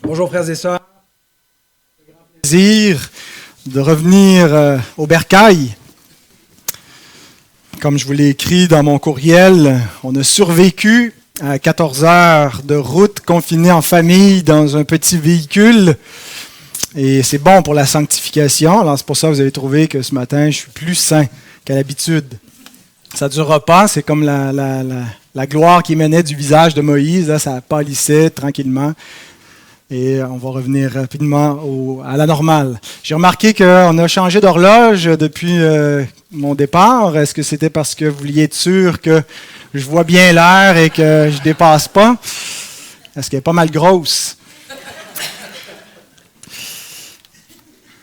Bonjour frères et sœurs, c'est un grand plaisir de revenir au Bercail. Comme je vous l'ai écrit dans mon courriel, on a survécu à 14 heures de route confinés en famille dans un petit véhicule. Et c'est bon pour la sanctification. Alors c'est pour ça que vous avez trouvé que ce matin, je suis plus saint qu'à l'habitude. Ça ne durera pas, c'est comme la gloire qui émanait du visage de Moïse, là, ça pâlissait tranquillement. Et on va revenir rapidement à la normale. J'ai remarqué qu'on a changé d'horloge depuis mon départ. Est-ce que c'était parce que vous vouliez être sûr que je vois bien l'heure et que je ne dépasse pas? Est-ce qu'elle est pas mal grosse?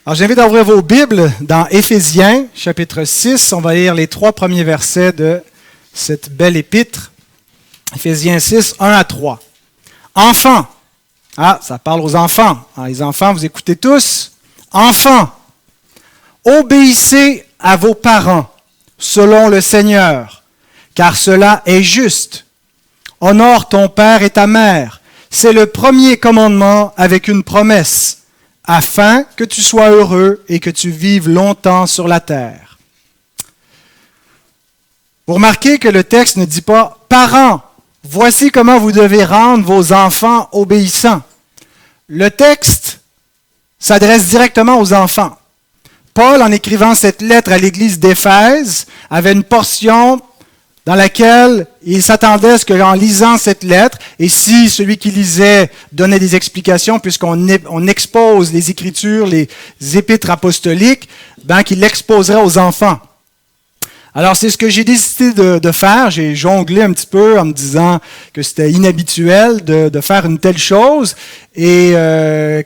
Alors, j'invite à ouvrir vos Bibles dans Éphésiens, chapitre 6. On va lire les 3 premiers versets de cette belle épître. Éphésiens 6, 1 à 3. Enfants. Ah, ça parle aux enfants. Alors, les enfants, vous écoutez tous. Enfants, obéissez à vos parents selon le Seigneur, car cela est juste. Honore ton père et ta mère. C'est le premier commandement avec une promesse, afin que tu sois heureux et que tu vives longtemps sur la terre. Vous remarquez que le texte ne dit pas « Parents, voici comment vous devez rendre vos enfants obéissants ». Le texte s'adresse directement aux enfants. Paul, en écrivant cette lettre à l'église d'Éphèse, avait une portion dans laquelle il s'attendait à ce qu'en lisant cette lettre, et si celui qui lisait donnait des explications, puisqu'on expose les Écritures, les épîtres apostoliques, qu'il l'exposerait aux enfants. Alors, c'est ce que j'ai décidé de faire. J'ai jonglé un petit peu en me disant que c'était inhabituel de faire une telle chose. Et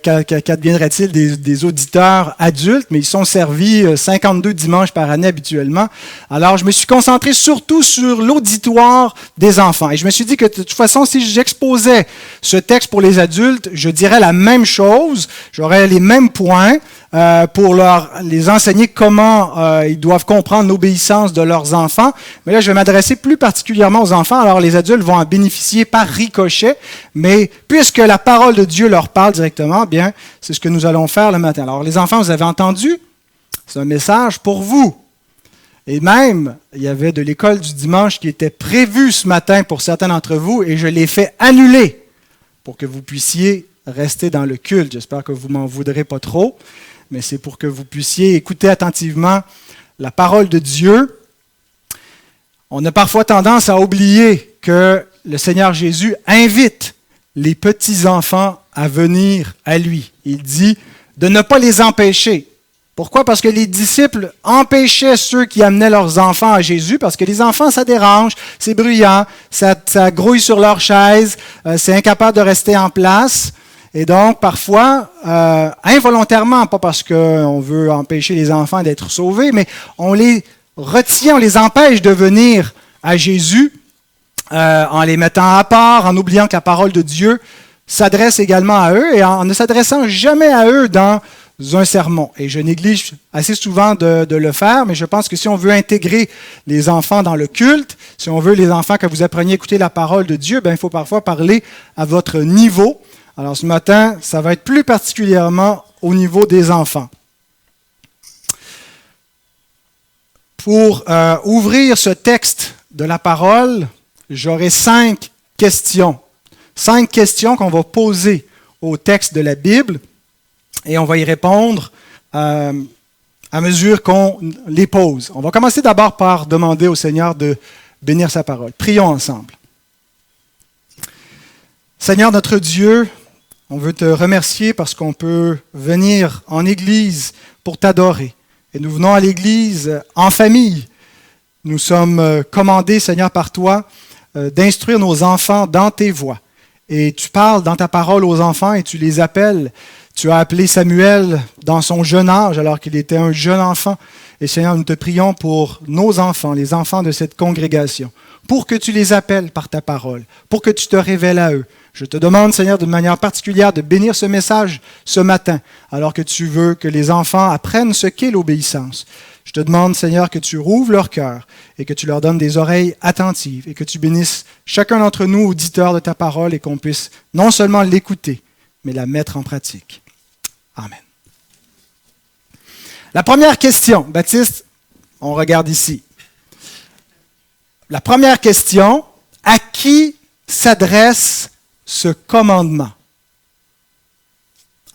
qu'adviendrait-il des auditeurs adultes? Mais ils sont servis 52 dimanches par année habituellement. Alors, je me suis concentré surtout sur l'auditoire des enfants. Et je me suis dit que de toute façon, si j'exposais ce texte pour les adultes, je dirais la même chose. J'aurais les mêmes points. Pour les enseigner comment ils doivent comprendre l'obéissance de leurs enfants. Mais là, je vais m'adresser plus particulièrement aux enfants. Alors, les adultes vont en bénéficier par ricochet, mais puisque la parole de Dieu leur parle directement, bien, c'est ce que nous allons faire le matin. Alors, les enfants, vous avez entendu? C'est un message pour vous. Et même, il y avait de l'école du dimanche qui était prévue ce matin pour certains d'entre vous, et je l'ai fait annuler pour que vous puissiez rester dans le culte. J'espère que vous m'en voudrez pas trop. Mais c'est pour que vous puissiez écouter attentivement la parole de Dieu. On a parfois tendance à oublier que le Seigneur Jésus invite les petits-enfants à venir à lui. Il dit de ne pas les empêcher. Pourquoi? Parce que les disciples empêchaient ceux qui amenaient leurs enfants à Jésus, parce que les enfants, ça dérange, c'est bruyant, ça grouille sur leur chaise, c'est incapable de rester en place. Et donc, parfois, involontairement, pas parce qu'on veut empêcher les enfants d'être sauvés, mais on les retient, on les empêche de venir à Jésus en les mettant à part, en oubliant que la parole de Dieu s'adresse également à eux et en ne s'adressant jamais à eux dans un sermon. Et je néglige assez souvent de le faire, mais je pense que si on veut intégrer les enfants dans le culte, si on veut les enfants que vous appreniez à écouter la parole de Dieu, il faut parfois parler à votre niveau. Alors ce matin, ça va être plus particulièrement au niveau des enfants. Pour ouvrir ce texte de la parole, j'aurai 5 questions. 5 questions qu'on va poser au texte de la Bible et on va y répondre à mesure qu'on les pose. On va commencer d'abord par demander au Seigneur de bénir sa parole. Prions ensemble. Seigneur notre Dieu, on veut te remercier parce qu'on peut venir en Église pour t'adorer. Et nous venons à l'Église en famille. Nous sommes commandés, Seigneur, par toi, d'instruire nos enfants dans tes voies. Et tu parles dans ta parole aux enfants et tu les appelles. Tu as appelé Samuel dans son jeune âge, alors qu'il était un jeune enfant. Et Seigneur, nous te prions pour nos enfants, les enfants de cette congrégation, pour que tu les appelles par ta parole, pour que tu te révèles à eux. Je te demande, Seigneur, d'une manière particulière, de bénir ce message ce matin, alors que tu veux que les enfants apprennent ce qu'est l'obéissance. Je te demande, Seigneur, que tu rouvres leur cœur et que tu leur donnes des oreilles attentives et que tu bénisses chacun d'entre nous, auditeurs de ta parole, et qu'on puisse non seulement l'écouter, mais la mettre en pratique. Amen. La première question, Baptiste, on regarde ici. La première question, à qui s'adresse ce commandement?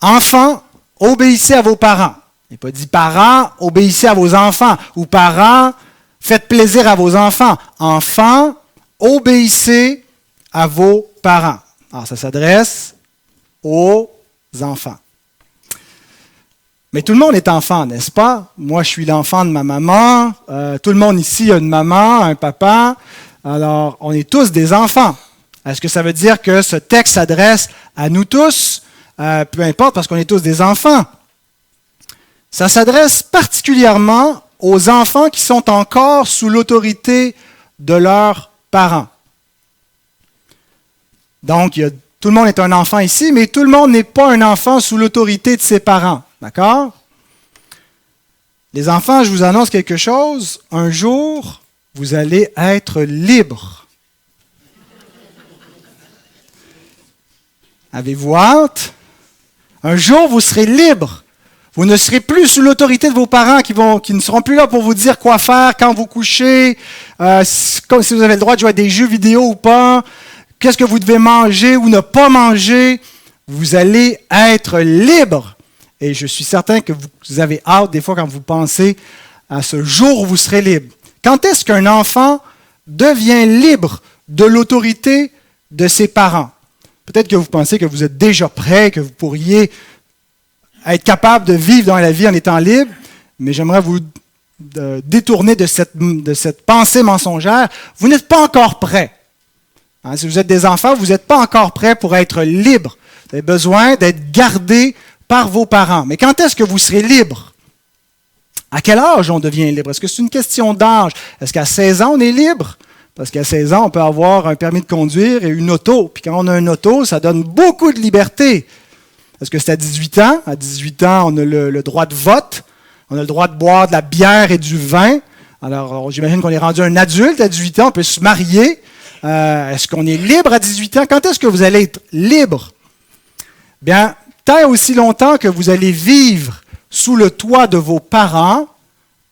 Enfants, obéissez à vos parents. Il n'est pas dit parents, obéissez à vos enfants. Ou parents, faites plaisir à vos enfants. Enfants, obéissez à vos parents. Alors, ça s'adresse aux enfants. Mais tout le monde est enfant, n'est-ce pas? Moi, je suis l'enfant de ma maman. Tout le monde ici a une maman, un papa. Alors, on est tous des enfants. Est-ce que ça veut dire que ce texte s'adresse à nous tous? Peu importe, parce qu'on est tous des enfants. Ça s'adresse particulièrement aux enfants qui sont encore sous l'autorité de leurs parents. Donc, tout le monde est un enfant ici, mais tout le monde n'est pas un enfant sous l'autorité de ses parents. D'accord? Les enfants, je vous annonce quelque chose. Un jour, vous allez être libres. Avez-vous hâte? Un jour, vous serez libres. Vous ne serez plus sous l'autorité de vos parents qui ne seront plus là pour vous dire quoi faire quand vous couchez, si vous avez le droit de jouer à des jeux vidéo ou pas, qu'est-ce que vous devez manger ou ne pas manger. Vous allez être libres. Et je suis certain que vous avez hâte des fois quand vous pensez à ce jour où vous serez libre. Quand est-ce qu'un enfant devient libre de l'autorité de ses parents? Peut-être que vous pensez que vous êtes déjà prêt, que vous pourriez être capable de vivre dans la vie en étant libre, mais j'aimerais vous détourner de cette pensée mensongère. Vous n'êtes pas encore prêt. Hein, si vous êtes des enfants, vous n'êtes pas encore prêt pour être libre. Vous avez besoin d'être gardé par vos parents. Mais quand est-ce que vous serez libre? À quel âge on devient libre? Est-ce que c'est une question d'âge? Est-ce qu'à 16 ans, on est libre? Parce qu'à 16 ans, on peut avoir un permis de conduire et une auto. Puis quand on a une auto, ça donne beaucoup de liberté. Est-ce que c'est à 18 ans? À 18 ans, on a le droit de vote. On a le droit de boire de la bière et du vin. Alors, j'imagine qu'on est rendu un adulte à 18 ans. On peut se marier. Est-ce qu'on est libre à 18 ans? Quand est-ce que vous allez être libre? Bien, tant aussi longtemps que vous allez vivre sous le toit de vos parents,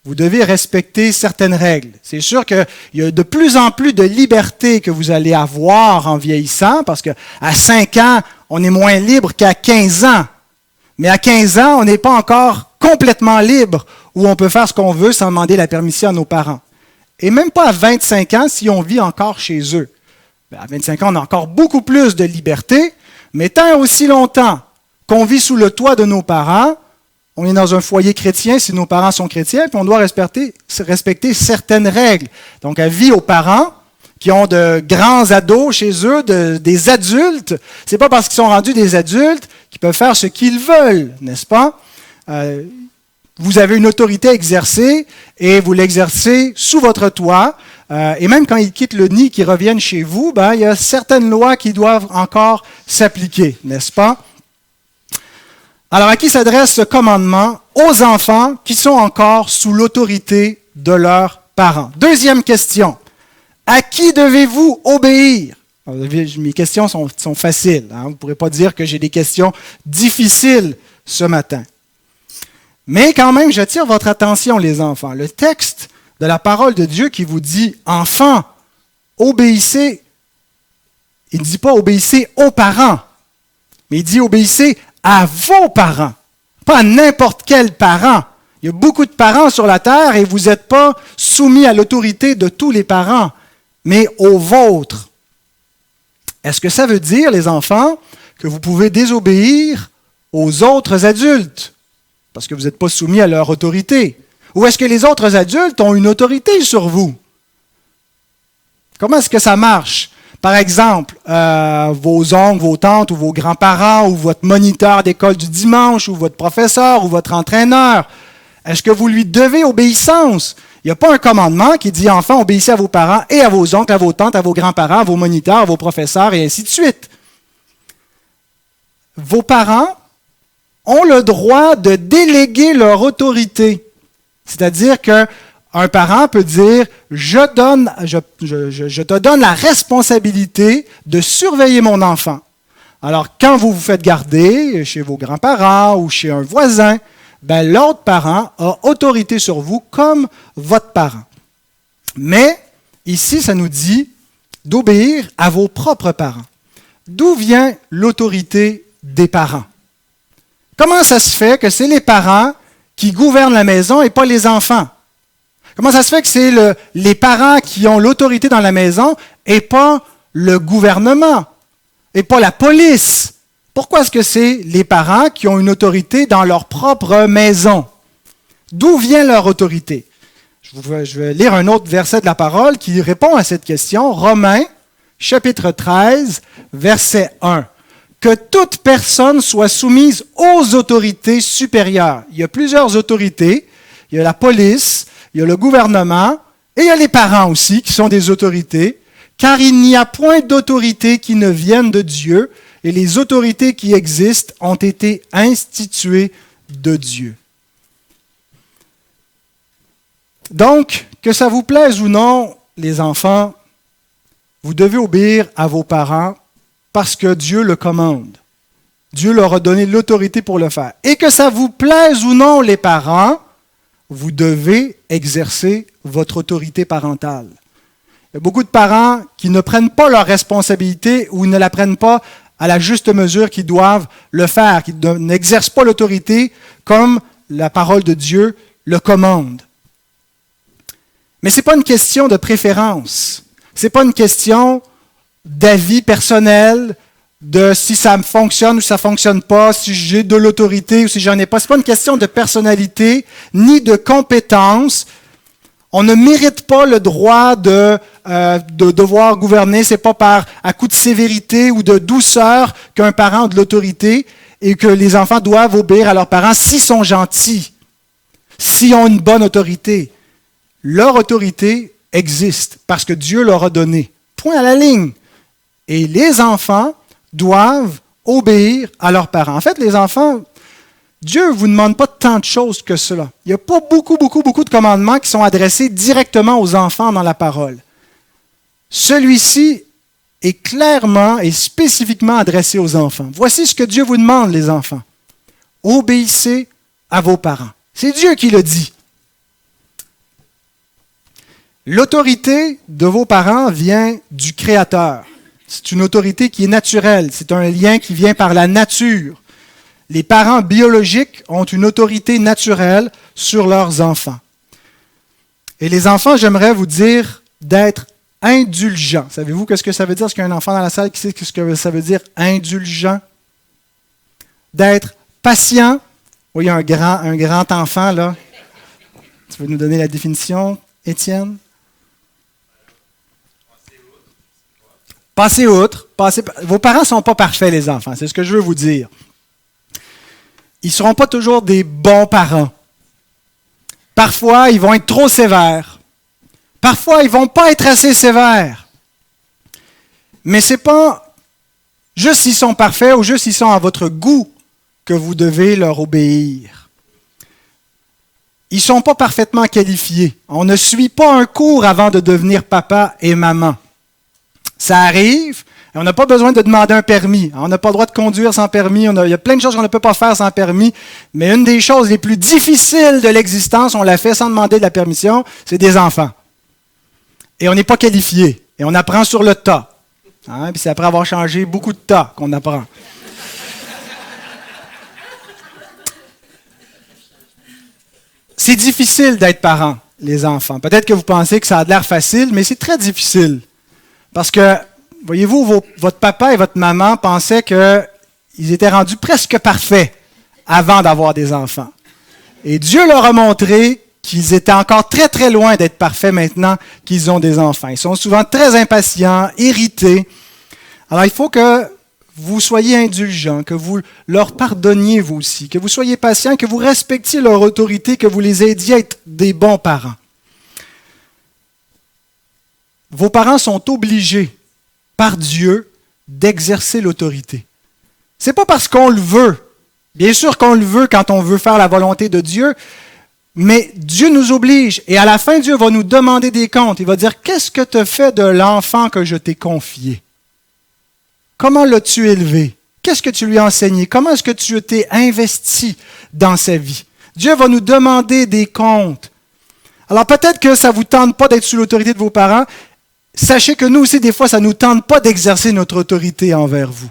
vous devez respecter certaines règles. C'est sûr qu'il y a de plus en plus de liberté que vous allez avoir en vieillissant, parce qu'à 5 ans, on est moins libre qu'à 15 ans. Mais à 15 ans, on n'est pas encore complètement libre, où on peut faire ce qu'on veut sans demander la permission à nos parents. Et même pas à 25 ans si on vit encore chez eux. À 25 ans, on a encore beaucoup plus de liberté, mais tant aussi longtemps qu'on vit sous le toit de nos parents, on est dans un foyer chrétien si nos parents sont chrétiens, puis on doit respecter certaines règles. Donc, avis aux parents qui ont de grands ados chez eux, des adultes, c'est pas parce qu'ils sont rendus des adultes qu'ils peuvent faire ce qu'ils veulent, n'est-ce pas? Vous avez une autorité à exercer et vous l'exercez sous votre toit. Et même quand ils quittent le nid, qu'ils reviennent chez vous, il y a certaines lois qui doivent encore s'appliquer, n'est-ce pas? Alors, à qui s'adresse ce commandement? Aux enfants qui sont encore sous l'autorité de leurs parents. Deuxième question. À qui devez-vous obéir? Alors, mes questions sont faciles. Hein? Vous ne pourrez pas dire que j'ai des questions difficiles ce matin. Mais quand même, j'attire votre attention, les enfants. Le texte de la parole de Dieu qui vous dit « Enfants, obéissez », il ne dit pas « obéissez aux parents », mais il dit « obéissez à vos parents », pas à n'importe quel parent. Il y a beaucoup de parents sur la terre et vous n'êtes pas soumis à l'autorité de tous les parents, mais aux vôtres. Est-ce que ça veut dire, les enfants, que vous pouvez désobéir aux autres adultes parce que vous n'êtes pas soumis à leur autorité? Ou est-ce que les autres adultes ont une autorité sur vous? Comment est-ce que ça marche? Par exemple, vos oncles, vos tantes ou vos grands-parents ou votre moniteur d'école du dimanche ou votre professeur ou votre entraîneur, est-ce que vous lui devez obéissance? Il n'y a pas un commandement qui dit « Enfants, obéissez à vos parents et à vos oncles, à vos tantes, à vos grands-parents, à vos moniteurs, à vos professeurs et ainsi de suite. » Vos parents ont le droit de déléguer leur autorité. C'est-à-dire qu'un parent peut dire « Je te donne la responsabilité de surveiller mon enfant. Alors, quand vous vous faites garder chez vos grands-parents ou chez un voisin, ben, l'autre parent a autorité sur vous comme votre parent. Mais, ici, ça nous dit d'obéir à vos propres parents. D'où vient l'autorité des parents? Comment ça se fait que c'est les parents qui gouvernent la maison et pas les enfants? Comment ça se fait que c'est les parents qui ont l'autorité dans la maison et pas le gouvernement et pas la police? Pourquoi est-ce que c'est les parents qui ont une autorité dans leur propre maison? D'où vient leur autorité? Je vais lire un autre verset de la parole qui répond à cette question. Romains, chapitre 13, verset 1. Que toute personne soit soumise aux autorités supérieures. Il y a plusieurs autorités. Il y a la police, il y a le gouvernement, et il y a les parents aussi qui sont des autorités, car il n'y a point d'autorité qui ne vienne de Dieu, et les autorités qui existent ont été instituées de Dieu. Donc, que ça vous plaise ou non, les enfants, vous devez obéir à vos parents parce que Dieu le commande. Dieu leur a donné l'autorité pour le faire. Et que ça vous plaise ou non, les parents, vous devez exercer votre autorité parentale. Il y a beaucoup de parents qui ne prennent pas leur responsabilité ou ne la prennent pas à la juste mesure qu'ils doivent le faire, qui n'exercent pas l'autorité comme la parole de Dieu le commande. Mais ce n'est pas une question de préférence. Ce n'est pas une question d'avis personnel, de si ça fonctionne ou si ça ne fonctionne pas, si j'ai de l'autorité ou si j'en ai pas. Ce n'est pas une question de personnalité ni de compétence. On ne mérite pas le droit de devoir gouverner. Ce n'est pas à coup de sévérité ou de douceur qu'un parent a de l'autorité et que les enfants doivent obéir à leurs parents s'ils sont gentils, s'ils ont une bonne autorité. Leur autorité existe parce que Dieu leur a donné. Point à la ligne. Et les enfants doivent obéir à leurs parents. En fait, les enfants, Dieu ne vous demande pas tant de choses que cela. Il n'y a pas beaucoup de commandements qui sont adressés directement aux enfants dans la parole. Celui-ci est clairement et spécifiquement adressé aux enfants. Voici ce que Dieu vous demande, les enfants. Obéissez à vos parents. C'est Dieu qui le dit. L'autorité de vos parents vient du Créateur. C'est une autorité qui est naturelle. C'est un lien qui vient par la nature. Les parents biologiques ont une autorité naturelle sur leurs enfants. Et les enfants, j'aimerais vous dire d'être indulgents. Savez-vous ce que ça veut dire? Est-ce qu'il y a un enfant dans la salle qui sait ce que ça veut dire indulgent? D'être patient. Oui, il y a un grand enfant là. Tu veux nous donner la définition, Étienne? Passez outre. Vos parents ne sont pas parfaits, les enfants. C'est ce que je veux vous dire. Ils ne seront pas toujours des bons parents. Parfois, ils vont être trop sévères. Parfois, ils ne vont pas être assez sévères. Mais ce n'est pas juste s'ils sont parfaits ou juste s'ils sont à votre goût que vous devez leur obéir. Ils ne sont pas parfaitement qualifiés. On ne suit pas un cours avant de devenir papa et maman. Ça arrive, et on n'a pas besoin de demander un permis. On n'a pas le droit de conduire sans permis. Il y a plein de choses qu'on ne peut pas faire sans permis. Mais une des choses les plus difficiles de l'existence, on l'a fait sans demander de la permission, c'est des enfants. Et on n'est pas qualifié. Et on apprend sur le tas. Puis c'est après avoir changé beaucoup de tas qu'on apprend. C'est difficile d'être parent, les enfants. Peut-être que vous pensez que ça a l'air facile, mais c'est très difficile. Parce que, voyez-vous, votre papa et votre maman pensaient qu'ils étaient rendus presque parfaits avant d'avoir des enfants. Et Dieu leur a montré qu'ils étaient encore très, très loin d'être parfaits maintenant qu'ils ont des enfants. Ils sont souvent très impatients, irrités. Alors, il faut que vous soyez indulgents, que vous leur pardonniez vous aussi, que vous soyez patients, que vous respectiez leur autorité, que vous les aidiez à être des bons parents. Vos parents sont obligés, par Dieu, d'exercer l'autorité. Ce n'est pas parce qu'on le veut. Bien sûr qu'on le veut quand on veut faire la volonté de Dieu, mais Dieu nous oblige. Et à la fin, Dieu va nous demander des comptes. Il va dire, qu'est-ce que tu as fait de l'enfant que je t'ai confié? Comment l'as-tu élevé? Qu'est-ce que tu lui as enseigné? Comment est-ce que tu t'es investi dans sa vie? Dieu va nous demander des comptes. Alors peut-être que ça ne vous tente pas d'être sous l'autorité de vos parents. Sachez que nous aussi, des fois, ça ne nous tente pas d'exercer notre autorité envers vous.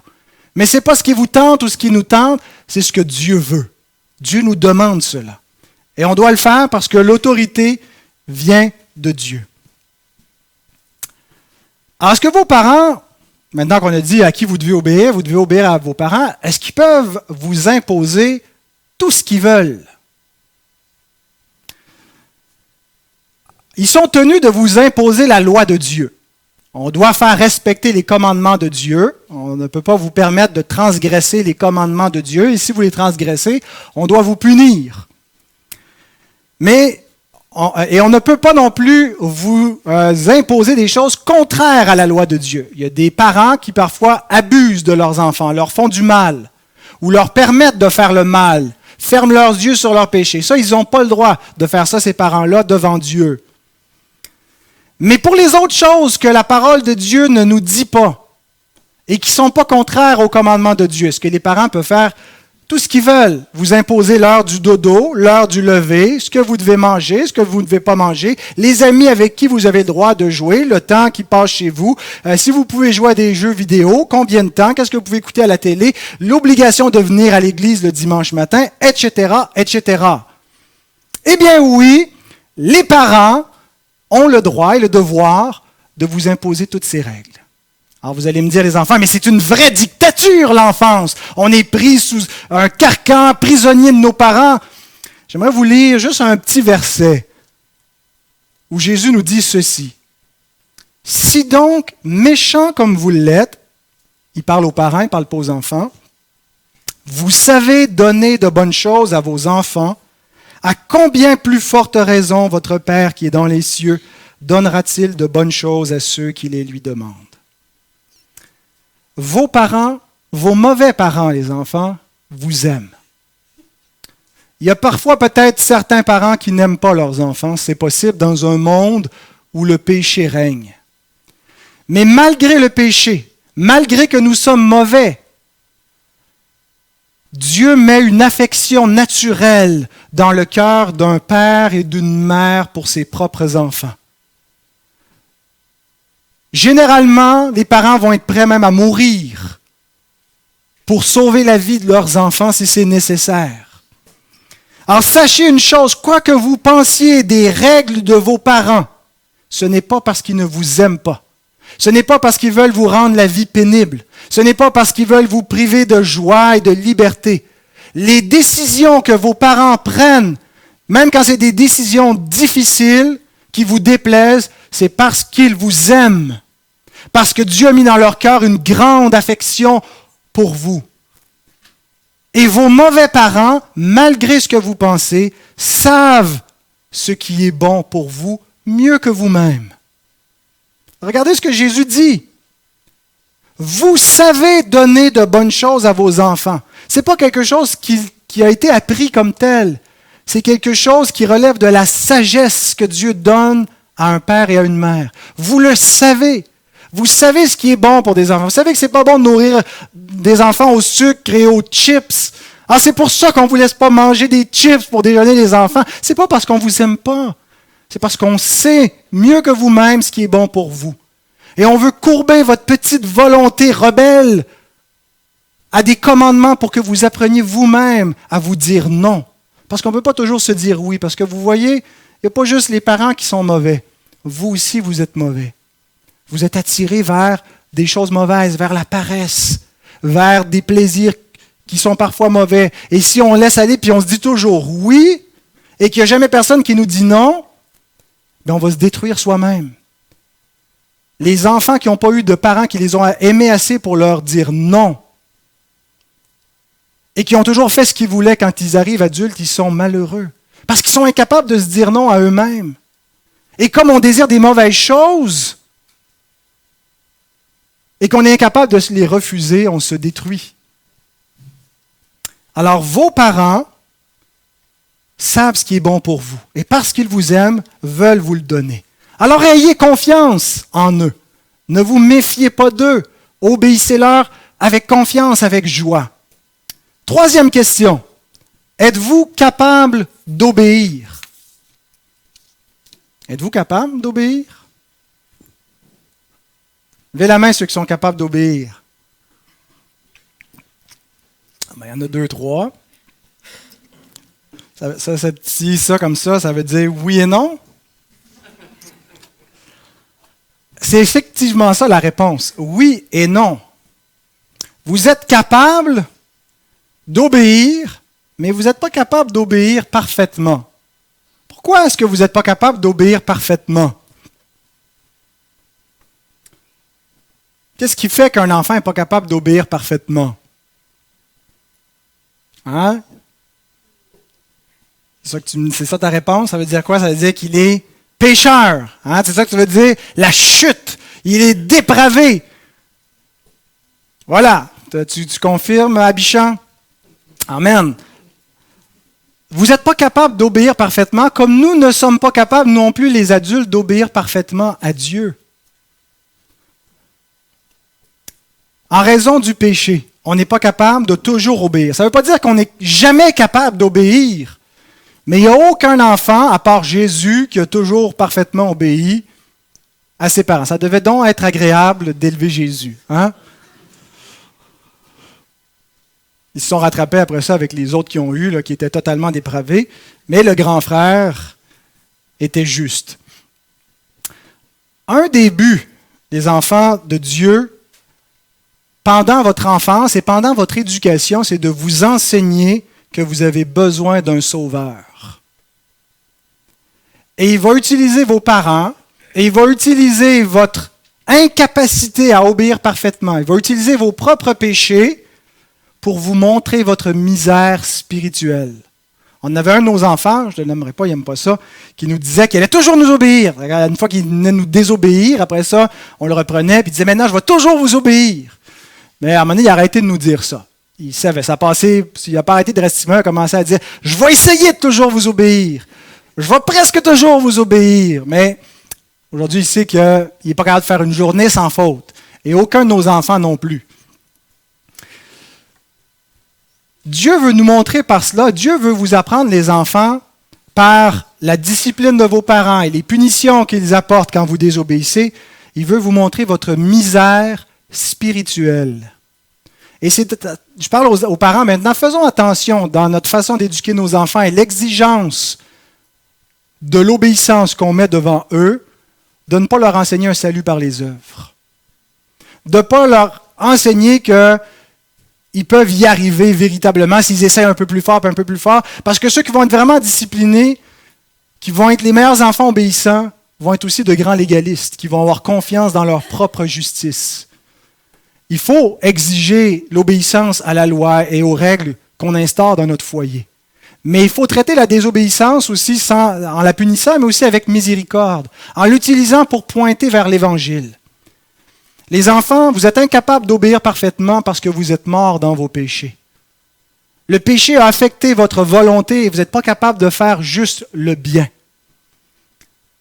Mais ce n'est pas ce qui vous tente ou ce qui nous tente, c'est ce que Dieu veut. Dieu nous demande cela. Et on doit le faire parce que l'autorité vient de Dieu. Alors, est-ce que vos parents, maintenant qu'on a dit à qui vous devez obéir à vos parents, est-ce qu'ils peuvent vous imposer tout ce qu'ils veulent? Ils sont tenus de vous imposer la loi de Dieu. On doit faire respecter les commandements de Dieu. On ne peut pas vous permettre de transgresser les commandements de Dieu. Et si vous les transgressez, on doit vous punir. Mais on ne peut pas non plus vous imposer des choses contraires à la loi de Dieu. Il y a des parents qui parfois abusent de leurs enfants, leur font du mal, ou leur permettent de faire le mal, ferment leurs yeux sur leurs péchés. Ça, ils n'ont pas le droit de faire ça, ces parents-là, devant Dieu. Mais pour les autres choses que la parole de Dieu ne nous dit pas et qui ne sont pas contraires au commandement de Dieu, est-ce que les parents peuvent faire tout ce qu'ils veulent? Vous imposer l'heure du dodo, l'heure du lever, ce que vous devez manger, ce que vous ne devez pas manger, les amis avec qui vous avez le droit de jouer, le temps qui passe chez vous, si vous pouvez jouer à des jeux vidéo, combien de temps, qu'est-ce que vous pouvez écouter à la télé, l'obligation de venir à l'église le dimanche matin, etc., etc. Eh bien oui, les parents ont le droit et le devoir de vous imposer toutes ces règles. Alors vous allez me dire, les enfants, mais c'est une vraie dictature, l'enfance. On est pris sous un carcan, prisonnier de nos parents. J'aimerais vous lire juste un petit verset où Jésus nous dit ceci. « Si donc, méchants comme vous l'êtes, il parle aux parents, il ne parle pas aux enfants, vous savez donner de bonnes choses à vos enfants, à combien plus forte raison votre Père qui est dans les cieux donnera-t-il de bonnes choses à ceux qui les lui demandent? » Vos parents, vos mauvais parents, les enfants, vous aiment. Il y a parfois peut-être certains parents qui n'aiment pas leurs enfants. C'est possible dans un monde où le péché règne. Mais malgré le péché, malgré que nous sommes mauvais, Dieu met une affection naturelle dans le cœur d'un père et d'une mère pour ses propres enfants. Généralement, les parents vont être prêts même à mourir pour sauver la vie de leurs enfants si c'est nécessaire. Alors sachez une chose, quoi que vous pensiez des règles de vos parents, ce n'est pas parce qu'ils ne vous aiment pas. Ce n'est pas parce qu'ils veulent vous rendre la vie pénible. Ce n'est pas parce qu'ils veulent vous priver de joie et de liberté. Les décisions que vos parents prennent, même quand c'est des décisions difficiles, qui vous déplaisent, c'est parce qu'ils vous aiment. Parce que Dieu a mis dans leur cœur une grande affection pour vous. Et vos mauvais parents, malgré ce que vous pensez, savent ce qui est bon pour vous mieux que vous-même. Regardez ce que Jésus dit. Vous savez donner de bonnes choses à vos enfants. Ce n'est pas quelque chose qui a été appris comme tel. C'est quelque chose qui relève de la sagesse que Dieu donne à un père et à une mère. Vous le savez. Vous savez ce qui est bon pour des enfants. Vous savez que ce n'est pas bon de nourrir des enfants au sucre et aux chips. Ah, c'est pour ça qu'on ne vous laisse pas manger des chips pour déjeuner les enfants. Ce n'est pas parce qu'on ne vous aime pas. C'est parce qu'on sait mieux que vous-même ce qui est bon pour vous. Et on veut courber votre petite volonté rebelle à des commandements pour que vous appreniez vous-même à vous dire non. Parce qu'on ne peut pas toujours se dire oui. Parce que vous voyez, il n'y a pas juste les parents qui sont mauvais. Vous aussi, vous êtes mauvais. Vous êtes attirés vers des choses mauvaises, vers la paresse, vers des plaisirs qui sont parfois mauvais. Et si on laisse aller puis on se dit toujours oui et qu'il n'y a jamais personne qui nous dit non, bien on va se détruire soi-même. Les enfants qui n'ont pas eu de parents qui les ont aimés assez pour leur dire non et qui ont toujours fait ce qu'ils voulaient quand ils arrivent adultes, ils sont malheureux. Parce qu'ils sont incapables de se dire non à eux-mêmes. Et comme on désire des mauvaises choses et qu'on est incapable de se les refuser, on se détruit. Alors vos parents savent ce qui est bon pour vous. Et parce qu'ils vous aiment, veulent vous le donner. Alors ayez confiance en eux. Ne vous méfiez pas d'eux. Obéissez-leur avec confiance, avec joie. Troisième question. Êtes-vous capable d'obéir? Êtes-vous capable d'obéir? Levez la main ceux qui sont capables d'obéir. Il y en a 2, 3. Ça, c'est petit, ça comme ça veut dire oui et non. C'est effectivement ça la réponse. Oui et non. Vous êtes capable d'obéir, mais vous n'êtes pas capable d'obéir parfaitement. Pourquoi est-ce que vous n'êtes pas capable d'obéir parfaitement? Qu'est-ce qui fait qu'un enfant n'est pas capable d'obéir parfaitement? Hein? C'est ça ta réponse? Ça veut dire quoi? Ça veut dire qu'il est pécheur. Hein? C'est ça que ça veut dire? La chute. Il est dépravé. Voilà. Tu confirmes, Abichan? Amen. Vous n'êtes pas capable d'obéir parfaitement, comme nous ne sommes pas capables non plus, les adultes, d'obéir parfaitement à Dieu. En raison du péché, on n'est pas capable de toujours obéir. Ça ne veut pas dire qu'on n'est jamais capable d'obéir, mais il n'y a aucun enfant, à part Jésus, qui a toujours parfaitement obéi à ses parents. Ça devait donc être agréable d'élever Jésus. Hein? Ils se sont rattrapés après ça avec les autres qui ont eu, là, qui étaient totalement dépravés, mais le grand frère était juste. Un des buts des enfants de Dieu, pendant votre enfance et pendant votre éducation, c'est de vous enseigner que vous avez besoin d'un sauveur. Et il va utiliser vos parents, et il va utiliser votre incapacité à obéir parfaitement. Il va utiliser vos propres péchés pour vous montrer votre misère spirituelle. On avait un de nos enfants, je ne le nommerai pas, il n'aime pas ça, qui nous disait qu'il allait toujours nous obéir. Une fois qu'il venait nous désobéir, après ça, on le reprenait, puis il disait, maintenant, je vais toujours vous obéir. Mais à un moment donné, il a arrêté de nous dire ça. Il savait, ça passait, il n'a pas arrêté de rester, il a commencé à dire, je vais essayer de toujours vous obéir. Je vais presque toujours vous obéir. Mais aujourd'hui, il sait qu'il n'est pas capable de faire une journée sans faute. Et aucun de nos enfants non plus. Dieu veut nous montrer par cela, Dieu veut vous apprendre, les enfants, par la discipline de vos parents et les punitions qu'ils apportent quand vous désobéissez. Il veut vous montrer votre misère spirituelle. Et je parle aux parents maintenant, faisons attention dans notre façon d'éduquer nos enfants et l'exigence de l'obéissance qu'on met devant eux, de ne pas leur enseigner un salut par les œuvres. De ne pas leur enseigner qu'ils peuvent y arriver véritablement s'ils essaient un peu plus fort, parce que ceux qui vont être vraiment disciplinés, qui vont être les meilleurs enfants obéissants, vont être aussi de grands légalistes, qui vont avoir confiance dans leur propre justice. Il faut exiger l'obéissance à la loi et aux règles qu'on instaure dans notre foyer. Mais il faut traiter la désobéissance aussi en la punissant, mais aussi avec miséricorde, en l'utilisant pour pointer vers l'Évangile. Les enfants, vous êtes incapables d'obéir parfaitement parce que vous êtes morts dans vos péchés. Le péché a affecté votre volonté et vous n'êtes pas capable de faire juste le bien.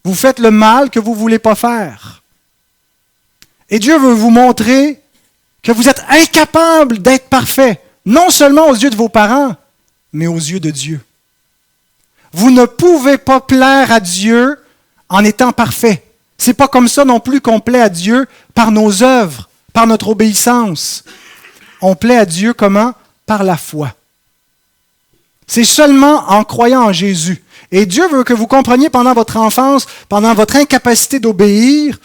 Vous faites le mal que vous ne voulez pas faire. Et Dieu veut vous montrer que vous êtes incapable d'être parfait, non seulement aux yeux de vos parents, mais aux yeux de Dieu. Vous ne pouvez pas plaire à Dieu en étant parfait. Ce n'est pas comme ça non plus qu'on plaît à Dieu par nos œuvres, par notre obéissance. On plaît à Dieu comment? Par la foi. C'est seulement en croyant en Jésus. Et Dieu veut que vous compreniez pendant votre enfance, pendant votre incapacité d'obéir,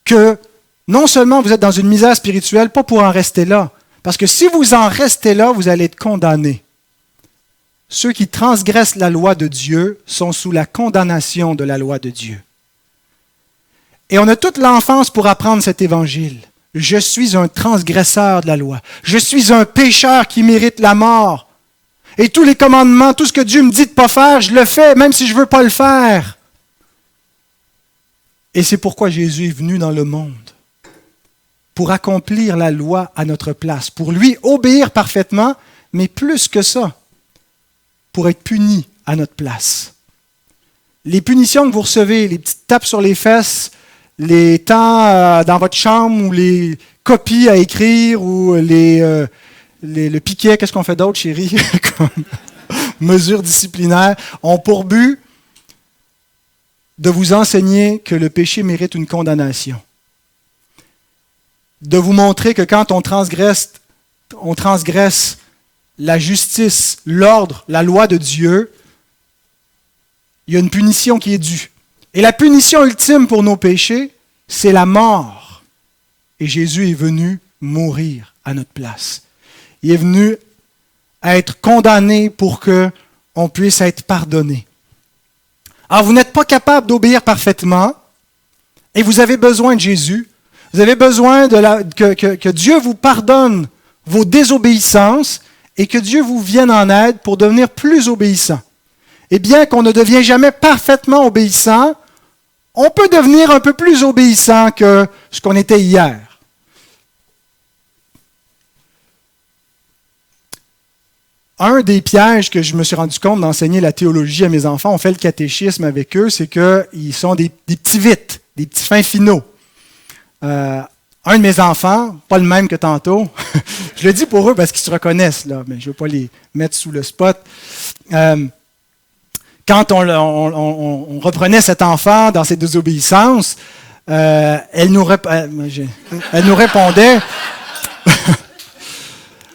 que non seulement vous êtes dans une misère spirituelle, pas pour en rester là, parce que si vous en restez là, vous allez être condamnés. Ceux qui transgressent la loi de Dieu sont sous la condamnation de la loi de Dieu. Et on a toute l'enfance pour apprendre cet évangile. Je suis un transgresseur de la loi. Je suis un pécheur qui mérite la mort. Et tous les commandements, tout ce que Dieu me dit de ne pas faire, je le fais, même si je ne veux pas le faire. Et c'est pourquoi Jésus est venu dans le monde. Pour accomplir la loi à notre place, pour lui obéir parfaitement, mais plus que ça, pour être puni à notre place. Les punitions que vous recevez, les petites tapes sur les fesses, les temps dans votre chambre ou les copies à écrire ou le piquet, qu'est-ce qu'on fait d'autre, chérie, comme mesure disciplinaire, ont pour but de vous enseigner que le péché mérite une condamnation. De vous montrer que quand on transgresse la justice, l'ordre, la loi de Dieu, il y a une punition qui est due. Et la punition ultime pour nos péchés, c'est la mort. Et Jésus est venu mourir à notre place. Il est venu être condamné pour qu'on puisse être pardonné. Alors, vous n'êtes pas capable d'obéir parfaitement et vous avez besoin de Jésus. Vous avez besoin que Dieu vous pardonne vos désobéissances et que Dieu vous vienne en aide pour devenir plus obéissant. Et bien qu'on ne devienne jamais parfaitement obéissant, on peut devenir un peu plus obéissant que ce qu'on était hier. Un des pièges que je me suis rendu compte d'enseigner la théologie à mes enfants, on fait le catéchisme avec eux, c'est qu'ils sont des petits vites, des petits fins finaux. Un de mes enfants, pas le même que tantôt, je le dis pour eux parce qu'ils se reconnaissent, là, mais je ne veux pas les mettre sous le spot. Quand on reprenait cet enfant dans ses désobéissances, elle nous répondait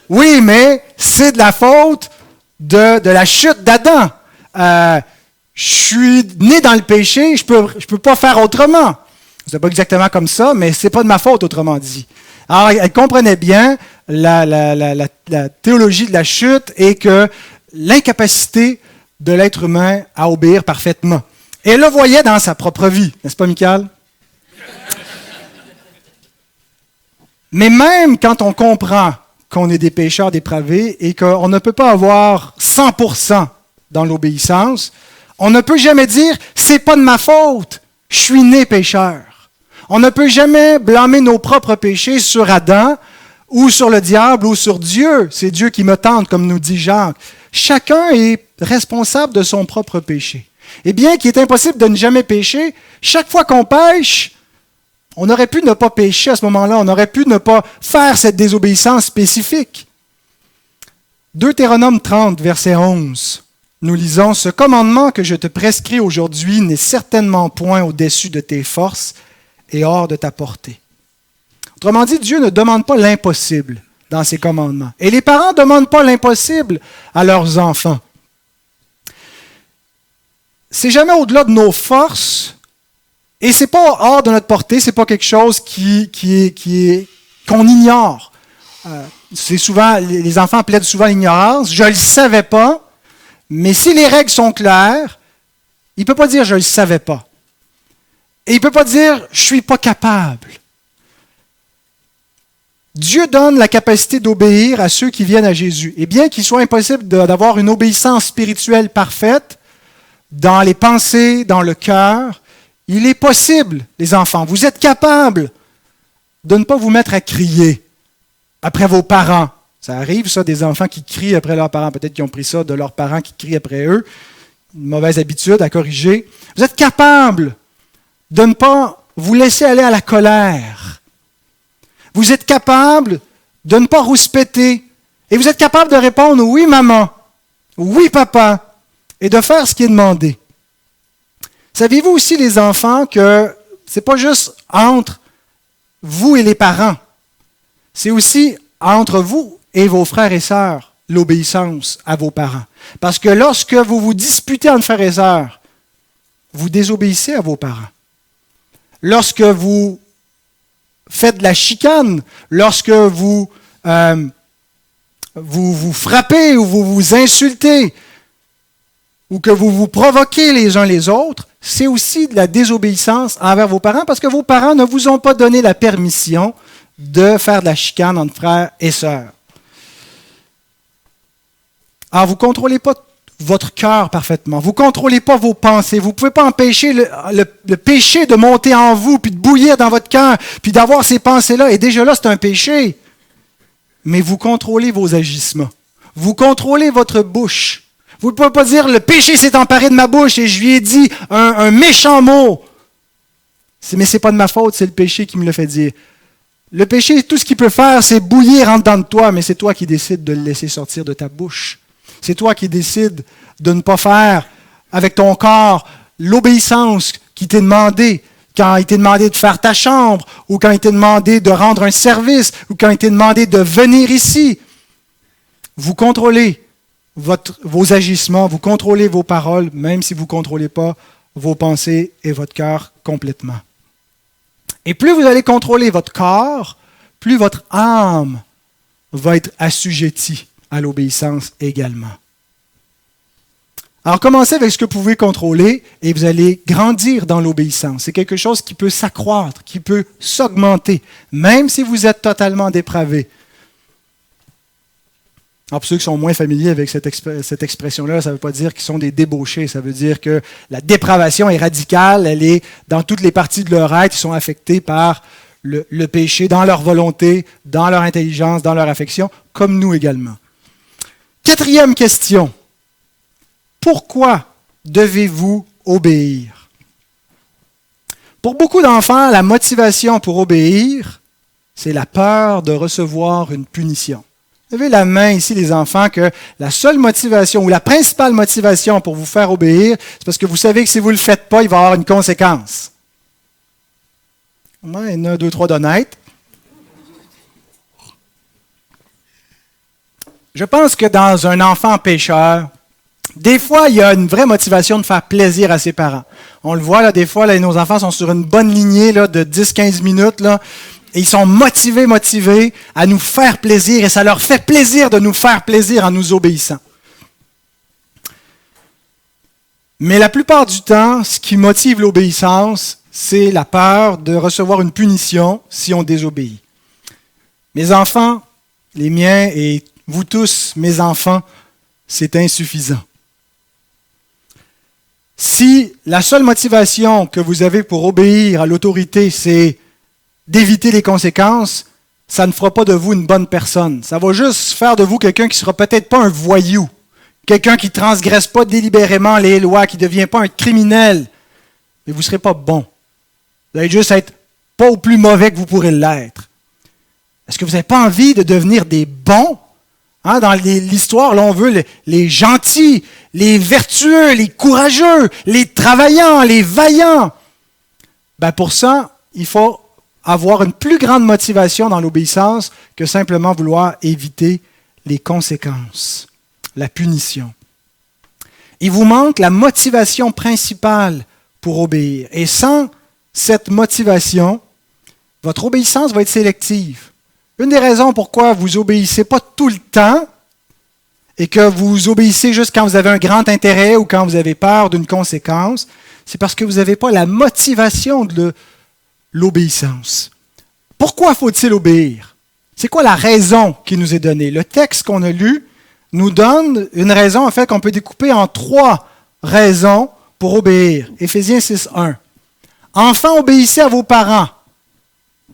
oui, mais c'est de la faute de la chute d'Adam. Je suis né dans le péché, je peux pas faire autrement. C'est pas exactement comme ça, mais c'est pas de ma faute, autrement dit. Alors, elle comprenait bien la théologie de la chute et que l'incapacité de l'être humain à obéir parfaitement. Et elle le voyait dans sa propre vie, n'est-ce pas, Michael? Mais même quand on comprend qu'on est des pécheurs dépravés et qu'on ne peut pas avoir 100% dans l'obéissance, on ne peut jamais dire « c'est pas de ma faute, je suis né pécheur ». On ne peut jamais blâmer nos propres péchés sur Adam ou sur le diable ou sur Dieu. C'est Dieu qui me tente, comme nous dit Jacques. Chacun est responsable de son propre péché. Et bien qu'il est impossible de ne jamais pécher, chaque fois qu'on pêche, on aurait pu ne pas pécher à ce moment-là, on aurait pu ne pas faire cette désobéissance spécifique. Deutéronome 30, verset 11, nous lisons « Ce commandement que je te prescris aujourd'hui n'est certainement point au-dessus de tes forces et hors de ta portée. » Autrement dit, Dieu ne demande pas l'impossible dans ses commandements. Et les parents ne demandent pas l'impossible à leurs enfants. C'est jamais au-delà de nos forces. Et ce n'est pas hors de notre portée, ce n'est pas quelque chose qu'on ignore. C'est souvent, les enfants plaident souvent l'ignorance. Je ne le savais pas, mais si les règles sont claires, il ne peut pas dire je ne le savais pas. Et il ne peut pas dire je ne suis pas capable. Dieu donne la capacité d'obéir à ceux qui viennent à Jésus. Et bien qu'il soit impossible d'avoir une obéissance spirituelle parfaite, dans les pensées, dans le cœur, il est possible, les enfants, vous êtes capables de ne pas vous mettre à crier après vos parents. Ça arrive, ça, des enfants qui crient après leurs parents. Peut-être qu'ils ont pris ça de leurs parents qui crient après eux. Une mauvaise habitude à corriger. Vous êtes capables de ne pas vous laisser aller à la colère. Vous êtes capables de ne pas rouspéter. Et vous êtes capable de répondre « Oui, maman »,« Oui, papa », et de faire ce qui est demandé. Saviez-vous aussi, les enfants, que ce n'est pas juste entre vous et les parents. C'est aussi entre vous et vos frères et sœurs, l'obéissance à vos parents. Parce que lorsque vous vous disputez entre frères et sœurs, vous désobéissez à vos parents. Lorsque vous faites de la chicane, lorsque vous vous frappez ou vous vous insultez, ou que vous vous provoquez les uns les autres, c'est aussi de la désobéissance envers vos parents parce que vos parents ne vous ont pas donné la permission de faire de la chicane entre frères et sœurs. Alors, vous ne contrôlez pas votre cœur parfaitement. Vous ne contrôlez pas vos pensées. Vous ne pouvez pas empêcher le péché de monter en vous, puis de bouillir dans votre cœur, puis d'avoir ces pensées-là. Et déjà là, c'est un péché. Mais vous contrôlez vos agissements. Vous contrôlez votre bouche. Vous ne pouvez pas dire « le péché s'est emparé de ma bouche et je lui ai dit un méchant mot ». Mais ce n'est pas de ma faute, c'est le péché qui me le fait dire. Le péché, tout ce qu'il peut faire, c'est bouillir en dedans de toi, mais c'est toi qui décides de le laisser sortir de ta bouche. C'est toi qui décides de ne pas faire avec ton corps l'obéissance qui t'est demandée. Quand il t'est demandé de faire ta chambre, ou quand il t'est demandé de rendre un service, ou quand il t'est demandé de venir ici. Vous contrôlez vos agissements, vous contrôlez vos paroles, même si vous ne contrôlez pas vos pensées et votre cœur complètement. Et plus vous allez contrôler votre corps, plus votre âme va être assujettie à l'obéissance également. Alors commencez avec ce que vous pouvez contrôler et vous allez grandir dans l'obéissance. C'est quelque chose qui peut s'accroître, qui peut s'augmenter, même si vous êtes totalement dépravé. Alors pour ceux qui sont moins familiers avec cette expression-là, ça ne veut pas dire qu'ils sont des débauchés. Ça veut dire que la dépravation est radicale, elle est dans toutes les parties de leur être, ils sont affectés par le péché, dans leur volonté, dans leur intelligence, dans leur affection, comme nous également. Quatrième question. Pourquoi devez-vous obéir? Pour beaucoup d'enfants, la motivation pour obéir, c'est la peur de recevoir une punition. Levez la main ici, les enfants, que la seule motivation ou la principale motivation pour vous faire obéir, c'est parce que vous savez que si vous ne le faites pas, il va y avoir une conséquence. Ouais, il y en a 2, 3 d'honnêtes. Je pense que dans un enfant pécheur, des fois, il y a une vraie motivation de faire plaisir à ses parents. On le voit, là, des fois, là, nos enfants sont sur une bonne lignée là, de 10-15 minutes, là, et ils sont motivés à nous faire plaisir, et ça leur fait plaisir de nous faire plaisir en nous obéissant. Mais la plupart du temps, ce qui motive l'obéissance, c'est la peur de recevoir une punition si on désobéit. Mes enfants, les miens et vous tous, mes enfants, c'est insuffisant. Si la seule motivation que vous avez pour obéir à l'autorité, c'est d'éviter les conséquences, ça ne fera pas de vous une bonne personne. Ça va juste faire de vous quelqu'un qui ne sera peut-être pas un voyou, quelqu'un qui ne transgresse pas délibérément les lois, qui ne devient pas un criminel, mais vous ne serez pas bon. Vous allez juste être pas au plus mauvais que vous pourrez l'être. Est-ce que vous n'avez pas envie de devenir des bons? Hein, dans l'histoire, là, on veut les gentils, les vertueux, les courageux, les travaillants, les vaillants. Ben pour ça, il faut avoir une plus grande motivation dans l'obéissance que simplement vouloir éviter les conséquences, la punition. Il vous manque la motivation principale pour obéir. Et sans cette motivation, votre obéissance va être sélective. Une des raisons pourquoi vous obéissez pas tout le temps et que vous obéissez juste quand vous avez un grand intérêt ou quand vous avez peur d'une conséquence, c'est parce que vous n'avez pas la motivation de l'obéissance. Pourquoi faut-il obéir? C'est quoi la raison qui nous est donnée? Le texte qu'on a lu nous donne une raison, en fait, qu'on peut découper en 3 raisons pour obéir. Éphésiens 6:1. Enfants, obéissez à vos parents.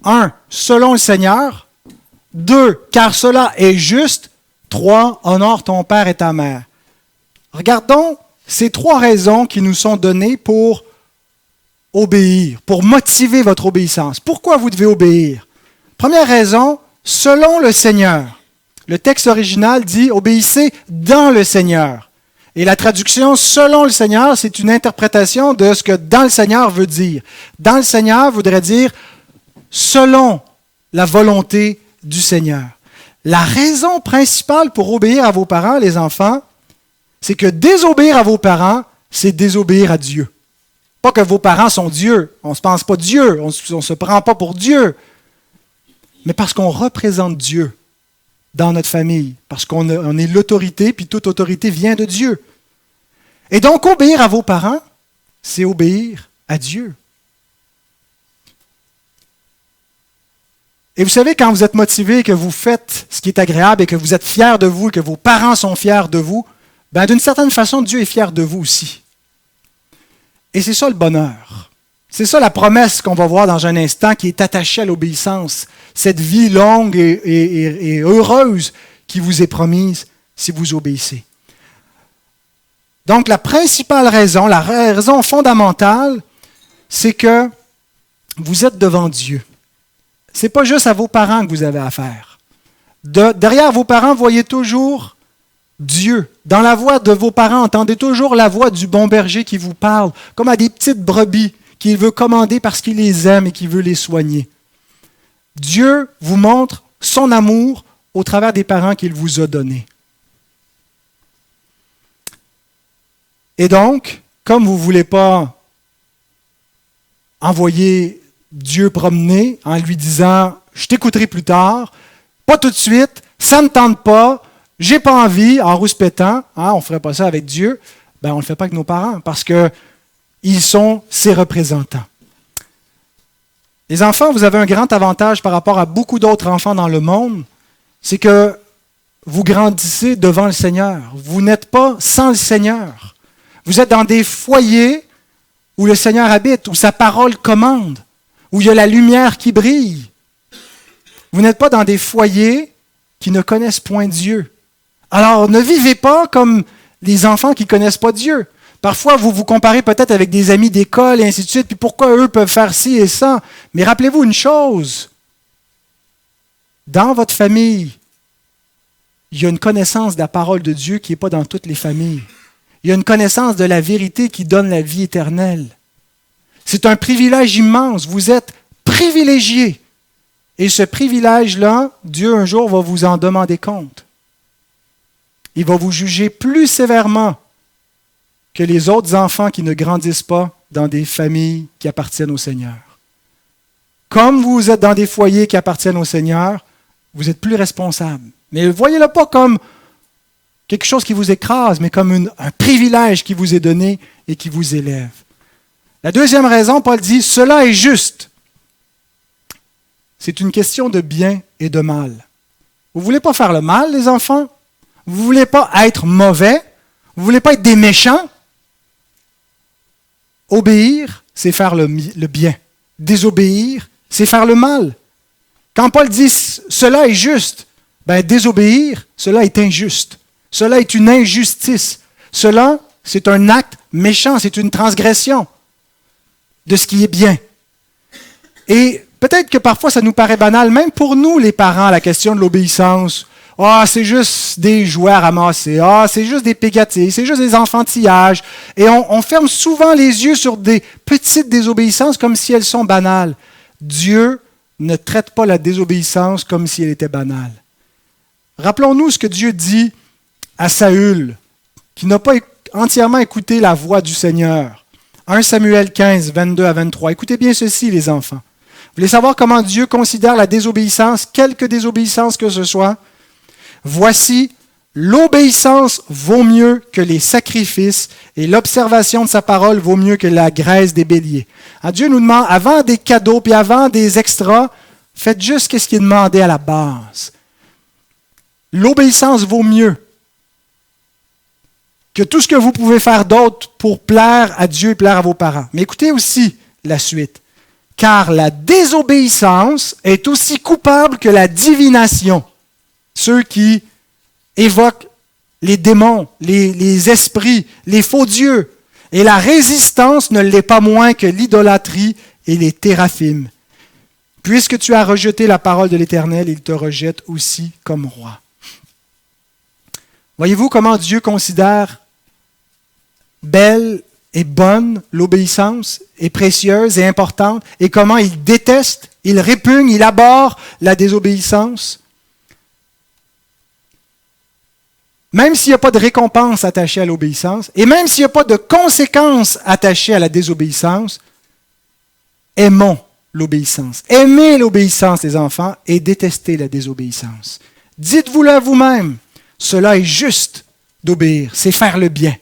1. Selon le Seigneur. 2. Car cela est juste. 3. Honore ton père et ta mère. Regardons ces 3 raisons qui nous sont données pour obéir, pour motiver votre obéissance. Pourquoi vous devez obéir? Première raison, selon le Seigneur. Le texte original dit « obéissez dans le Seigneur ». Et la traduction « selon le Seigneur », c'est une interprétation de ce que « dans le Seigneur » veut dire. « Dans le Seigneur » voudrait dire « selon la volonté du Seigneur ». La raison principale pour obéir à vos parents, les enfants, c'est que désobéir à vos parents, c'est désobéir à Dieu. Pas que vos parents sont Dieu, on ne se pense pas Dieu, on ne se prend pas pour Dieu, mais parce qu'on représente Dieu dans notre famille, parce qu'on est l'autorité, puis toute autorité vient de Dieu. Et donc, obéir à vos parents, c'est obéir à Dieu. Et vous savez, quand vous êtes motivé, que vous faites ce qui est agréable et que vous êtes fiers de vous, et que vos parents sont fiers de vous, ben d'une certaine façon, Dieu est fier de vous aussi. Et c'est ça le bonheur. C'est ça la promesse qu'on va voir dans un instant qui est attachée à l'obéissance. Cette vie longue et heureuse qui vous est promise si vous obéissez. Donc la principale raison, la raison fondamentale, c'est que vous êtes devant Dieu. Ce n'est pas juste à vos parents que vous avez affaire. Derrière vos parents, voyez toujours Dieu. Dans la voix de vos parents, entendez toujours la voix du bon berger qui vous parle, comme à des petites brebis qu'il veut commander parce qu'il les aime et qu'il veut les soigner. Dieu vous montre son amour au travers des parents qu'il vous a donnés. Et donc, comme vous ne voulez pas envoyer Dieu promener en lui disant « Je t'écouterai plus tard, pas tout de suite, ça ne me tente pas, j'ai pas envie », en rouspétant, on ne ferait pas ça avec Dieu, on ne le fait pas avec nos parents parce qu'ils sont ses représentants. Les enfants, vous avez un grand avantage par rapport à beaucoup d'autres enfants dans le monde, c'est que vous grandissez devant le Seigneur. Vous n'êtes pas sans le Seigneur. Vous êtes dans des foyers où le Seigneur habite, où sa parole commande, où il y a la lumière qui brille. Vous n'êtes pas dans des foyers qui ne connaissent point Dieu. Alors, ne vivez pas comme les enfants qui ne connaissent pas Dieu. Parfois, vous vous comparez peut-être avec des amis d'école et ainsi de suite, puis pourquoi eux peuvent faire ci et ça. Mais rappelez-vous une chose, dans votre famille, il y a une connaissance de la parole de Dieu qui n'est pas dans toutes les familles. Il y a une connaissance de la vérité qui donne la vie éternelle. C'est un privilège immense. Vous êtes privilégiés. Et ce privilège-là, Dieu un jour va vous en demander compte. Il va vous juger plus sévèrement que les autres enfants qui ne grandissent pas dans des familles qui appartiennent au Seigneur. Comme vous êtes dans des foyers qui appartiennent au Seigneur, vous êtes plus responsable. Mais ne voyez-le pas comme quelque chose qui vous écrase, mais comme un privilège qui vous est donné et qui vous élève. La deuxième raison, Paul dit, cela est juste. C'est une question de bien et de mal. Vous ne voulez pas faire le mal, les enfants? Vous ne voulez pas être mauvais? Vous ne voulez pas être des méchants? Obéir, c'est faire le bien. Désobéir, c'est faire le mal. Quand Paul dit cela est juste, désobéir, cela est injuste. Cela est une injustice. Cela, c'est un acte méchant, c'est une transgression de ce qui est bien. Et peut-être que parfois ça nous paraît banal, même pour nous les parents, la question de l'obéissance. C'est juste des jouets à ramasser. C'est juste des pégatés, c'est juste des enfantillages. Et on ferme souvent les yeux sur des petites désobéissances comme si elles sont banales. Dieu ne traite pas la désobéissance comme si elle était banale. Rappelons-nous ce que Dieu dit à Saül, qui n'a pas entièrement écouté la voix du Seigneur. 1 Samuel 15, 22 à 23. Écoutez bien ceci, les enfants. Vous voulez savoir comment Dieu considère la désobéissance, quelque désobéissance que ce soit? Voici, l'obéissance vaut mieux que les sacrifices et l'observation de sa parole vaut mieux que la graisse des béliers. Alors Dieu nous demande, avant des cadeaux puis avant des extras, faites juste ce qui est demandé à la base. L'obéissance vaut mieux que tout ce que vous pouvez faire d'autre pour plaire à Dieu et plaire à vos parents. Mais écoutez aussi la suite. Car la désobéissance est aussi coupable que la divination. Ceux qui évoquent les démons, les esprits, les faux dieux. Et la résistance ne l'est pas moins que l'idolâtrie et les téraphimes. Puisque tu as rejeté la parole de l'Éternel, il te rejette aussi comme roi. Voyez-vous comment Dieu considère belle et bonne l'obéissance, et précieuse et importante, et comment il déteste, il répugne, il abhorre la désobéissance? Même s'il n'y a pas de récompense attachée à l'obéissance, et même s'il n'y a pas de conséquences attachées à la désobéissance, aimons l'obéissance. Aimez l'obéissance, les enfants, et détestez la désobéissance. Dites-vous-le à vous-même, cela est juste d'obéir, c'est faire le bien.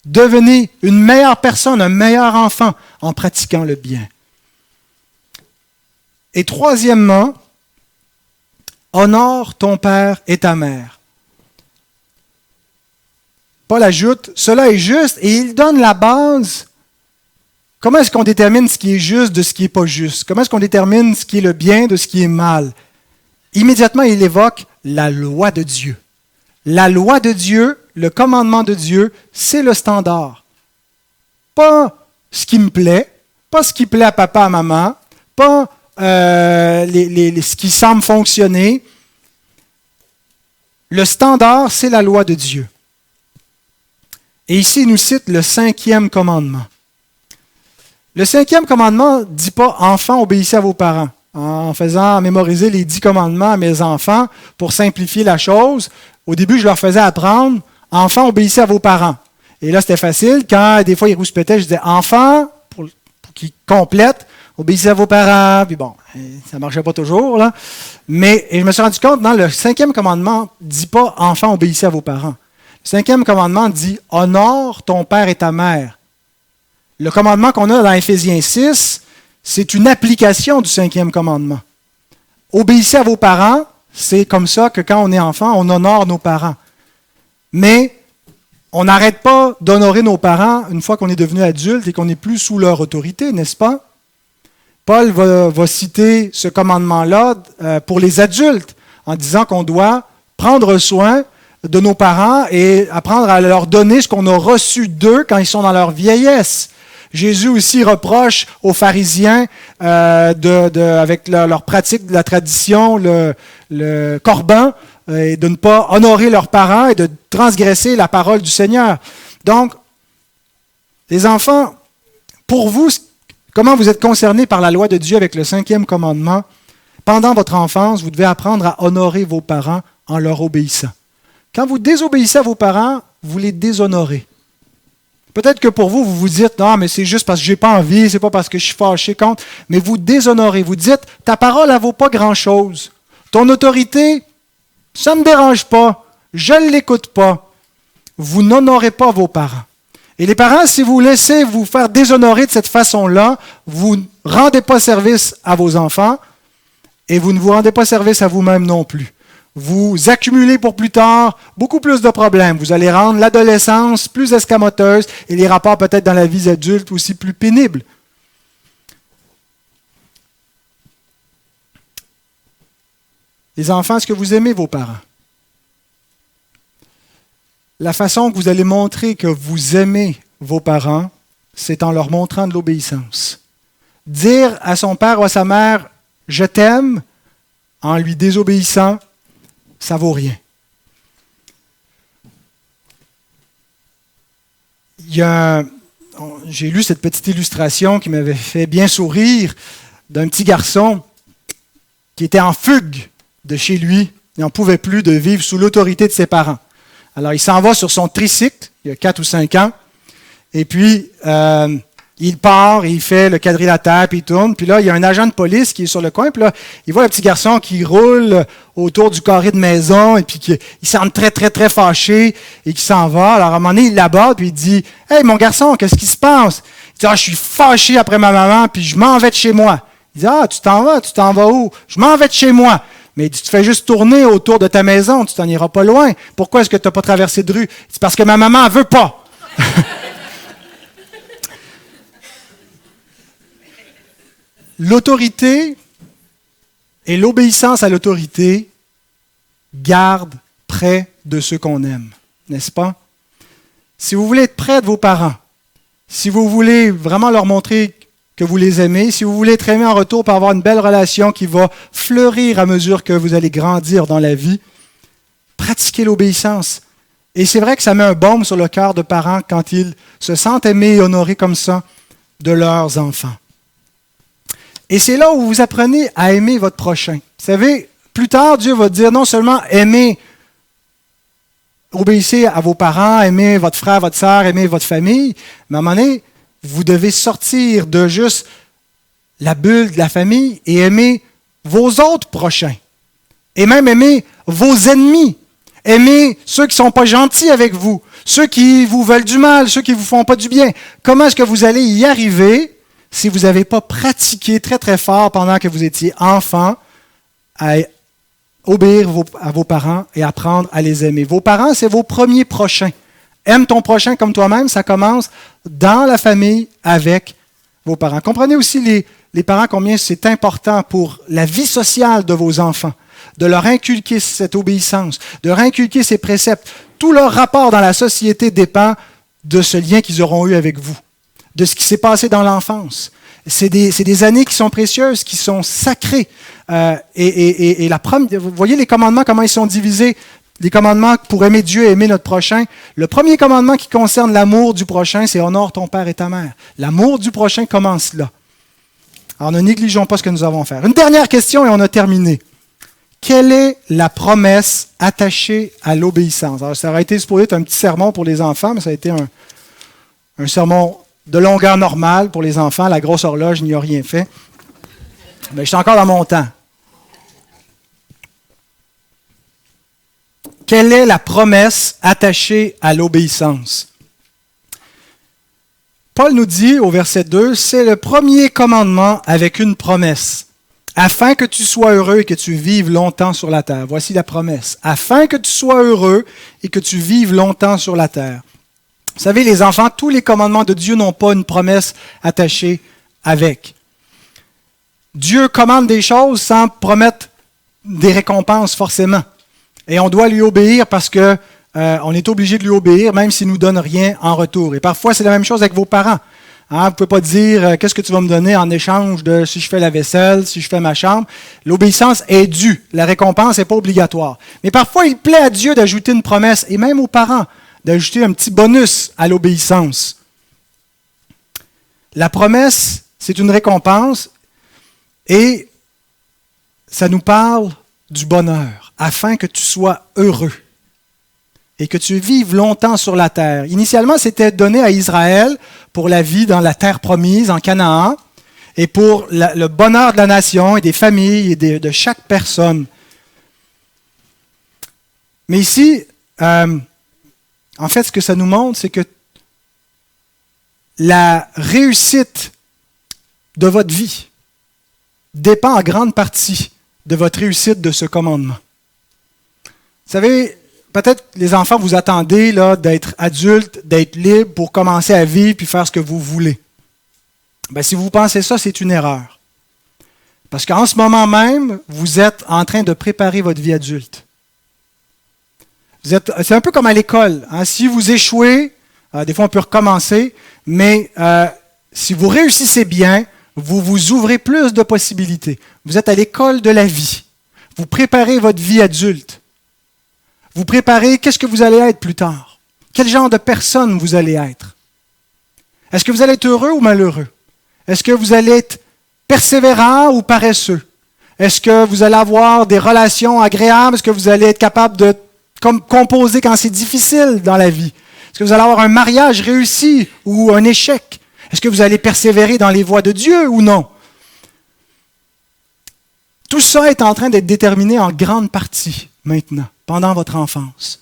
Devenez une meilleure personne, un meilleur enfant en pratiquant le bien. Et troisièmement, honore ton père et ta mère. Paul ajoute, cela est juste, et il donne la base. Comment est-ce qu'on détermine ce qui est juste de ce qui n'est pas juste? Comment est-ce qu'on détermine ce qui est le bien de ce qui est mal? Immédiatement, il évoque la loi de Dieu. La loi de Dieu, le commandement de Dieu, c'est le standard. Pas ce qui me plaît, pas ce qui plaît à papa, à maman, pas ce qui semble fonctionner. Le standard, c'est la loi de Dieu. Et ici, il nous cite le 5e commandement. Le 5e commandement ne dit pas « Enfants, obéissez à vos parents ». En faisant mémoriser les 10 commandements à mes enfants pour simplifier la chose, au début, je leur faisais apprendre « Enfants, obéissez à vos parents ». Et là, c'était facile. Quand des fois, ils rouspétaient, je disais « Enfants », pour qu'ils complètent, « Obéissez à vos parents ». Puis bon, ça ne marchait pas toujours, là. Mais je me suis rendu compte, dans le 5e commandement ne dit pas « Enfants, obéissez à vos parents ». Le 5e commandement dit « Honore ton père et ta mère ». Le commandement qu'on a dans Éphésiens 6, c'est une application du 5e commandement. Obéissez à vos parents, c'est comme ça que quand on est enfant, on honore nos parents. Mais on n'arrête pas d'honorer nos parents une fois qu'on est devenu adulte et qu'on n'est plus sous leur autorité, n'est-ce pas? Paul va citer ce commandement-là pour les adultes en disant qu'on doit prendre soin de nos parents et apprendre à leur donner ce qu'on a reçu d'eux quand ils sont dans leur vieillesse. Jésus aussi reproche aux pharisiens, avec leur pratique de la tradition, le corban, et de ne pas honorer leurs parents et de transgresser la parole du Seigneur. Donc, les enfants, pour vous, comment vous êtes concernés par la loi de Dieu avec le 5e commandement? Pendant votre enfance, vous devez apprendre à honorer vos parents en leur obéissant. Quand vous désobéissez à vos parents, vous les déshonorez. Peut-être que pour vous, vous vous dites « Non, mais c'est juste parce que je n'ai pas envie, c'est pas parce que je suis fâché contre. » Mais vous déshonorez. Vous dites « Ta parole, elle ne vaut pas grand-chose. Ton autorité, ça ne me dérange pas. Je ne l'écoute pas. » Vous n'honorez pas vos parents. Et les parents, si vous laissez vous faire déshonorer de cette façon-là, vous ne rendez pas service à vos enfants et vous ne vous rendez pas service à vous-même non plus. Vous accumulez pour plus tard beaucoup plus de problèmes. Vous allez rendre l'adolescence plus escamoteuse et les rapports peut-être dans la vie adulte aussi plus pénibles. Les enfants, est-ce que vous aimez vos parents? La façon que vous allez montrer que vous aimez vos parents, c'est en leur montrant de l'obéissance. Dire à son père ou à sa mère « je t'aime » en lui désobéissant, ça ne vaut rien. J'ai lu cette petite illustration qui m'avait fait bien sourire d'un petit garçon qui était en fugue de chez lui. Il n'en pouvait plus de vivre sous l'autorité de ses parents. Alors, il s'en va sur son tricycle, il y a 4 ou 5 ans, et puis il part, il fait le quadrilatère, puis il tourne, puis là, il y a un agent de police qui est sur le coin, puis là, il voit le petit garçon qui roule autour du carré de maison, et puis il semble très, très, très fâché, et qui s'en va. Alors, à un moment donné, il l'aborde, puis il dit « Hey, mon garçon, qu'est-ce qui se passe? » Il dit « Ah, je suis fâché après ma maman, puis je m'en vais de chez moi. » Il dit « Ah, tu t'en vas où? » « Je m'en vais de chez moi. » Mais tu te fais juste tourner autour de ta maison, tu t'en iras pas loin. Pourquoi est-ce que tu n'as pas traversé de rue? C'est parce que ma maman ne veut pas. L'autorité et l'obéissance à l'autorité gardent près de ceux qu'on aime, n'est-ce pas? Si vous voulez être près de vos parents, si vous voulez vraiment leur montrer que vous les aimez, si vous voulez être aimé en retour pour avoir une belle relation qui va fleurir à mesure que vous allez grandir dans la vie, pratiquez l'obéissance. Et c'est vrai que ça met un baume sur le cœur de parents quand ils se sentent aimés et honorés comme ça de leurs enfants. Et c'est là où vous apprenez à aimer votre prochain. Vous savez, plus tard, Dieu va dire non seulement aimez, obéissez à vos parents, aimez votre frère, votre sœur, aimez votre famille, mais à un moment donné, vous devez sortir de juste la bulle de la famille et aimer vos autres prochains. Et même aimer vos ennemis. Aimer ceux qui ne sont pas gentils avec vous, ceux qui vous veulent du mal, ceux qui ne vous font pas du bien. Comment est-ce que vous allez y arriver si vous n'avez pas pratiqué très très fort pendant que vous étiez enfant à obéir à vos parents et apprendre à les aimer? Vos parents, c'est vos premiers prochains. Aime ton prochain comme toi-même, ça commence dans la famille avec vos parents. Comprenez aussi les parents combien c'est important pour la vie sociale de vos enfants, de leur inculquer cette obéissance, de leur inculquer ces préceptes. Tout leur rapport dans la société dépend de ce lien qu'ils auront eu avec vous, de ce qui s'est passé dans l'enfance. C'est des années qui sont précieuses, qui sont sacrées. Vous voyez les commandements, comment ils sont divisés? Les commandements pour aimer Dieu et aimer notre prochain. Le premier commandement qui concerne l'amour du prochain, c'est « honore ton père et ta mère ». L'amour du prochain commence là. Alors ne négligeons pas ce que nous avons à faire. Une dernière question et on a terminé. Quelle est la promesse attachée à l'obéissance? Alors ça aurait été supposé être un petit sermon pour les enfants, mais ça a été un sermon de longueur normale pour les enfants. La grosse horloge n'y a rien fait. Mais je suis encore dans mon temps. Quelle est la promesse attachée à l'obéissance? Paul nous dit au verset 2, c'est le premier commandement avec une promesse, afin que tu sois heureux et que tu vives longtemps sur la terre. Voici la promesse, afin que tu sois heureux et que tu vives longtemps sur la terre. Vous savez, les enfants, tous les commandements de Dieu n'ont pas une promesse attachée avec. Dieu commande des choses sans promettre des récompenses forcément. Et on doit lui obéir parce que on est obligé de lui obéir, même s'il ne nous donne rien en retour. Et parfois, c'est la même chose avec vos parents. Hein, vous ne pouvez pas dire qu'est-ce que tu vas me donner en échange de si je fais la vaisselle, si je fais ma chambre. L'obéissance est due. La récompense n'est pas obligatoire. Mais parfois, il plaît à Dieu d'ajouter une promesse, et même aux parents, d'ajouter un petit bonus à l'obéissance. La promesse, c'est une récompense, et ça nous parle du bonheur, afin que tu sois heureux et que tu vives longtemps sur la terre. Initialement, c'était donné à Israël pour la vie dans la terre promise, en Canaan, et pour le bonheur de la nation et des familles et de chaque personne. Mais ici, en fait, ce que ça nous montre, c'est que la réussite de votre vie dépend en grande partie de votre réussite de ce commandement. Vous savez, peut-être les enfants, vous attendez là, d'être adultes, d'être libres pour commencer à vivre puis faire ce que vous voulez. Bien, si vous pensez ça, c'est une erreur. Parce qu'en ce moment même, vous êtes en train de préparer votre vie adulte. C'est un peu comme à l'école. Hein? Si vous échouez, des fois on peut recommencer, mais si vous réussissez bien, vous vous ouvrez plus de possibilités. Vous êtes à l'école de la vie. Vous préparez votre vie adulte. Vous préparez qu'est-ce que vous allez être plus tard. Quel genre de personne vous allez être. Est-ce que vous allez être heureux ou malheureux? Est-ce que vous allez être persévérant ou paresseux? Est-ce que vous allez avoir des relations agréables? Est-ce que vous allez être capable de composer quand c'est difficile dans la vie? Est-ce que vous allez avoir un mariage réussi ou un échec? Est-ce que vous allez persévérer dans les voies de Dieu ou non? Tout ça est en train d'être déterminé en grande partie maintenant, pendant votre enfance.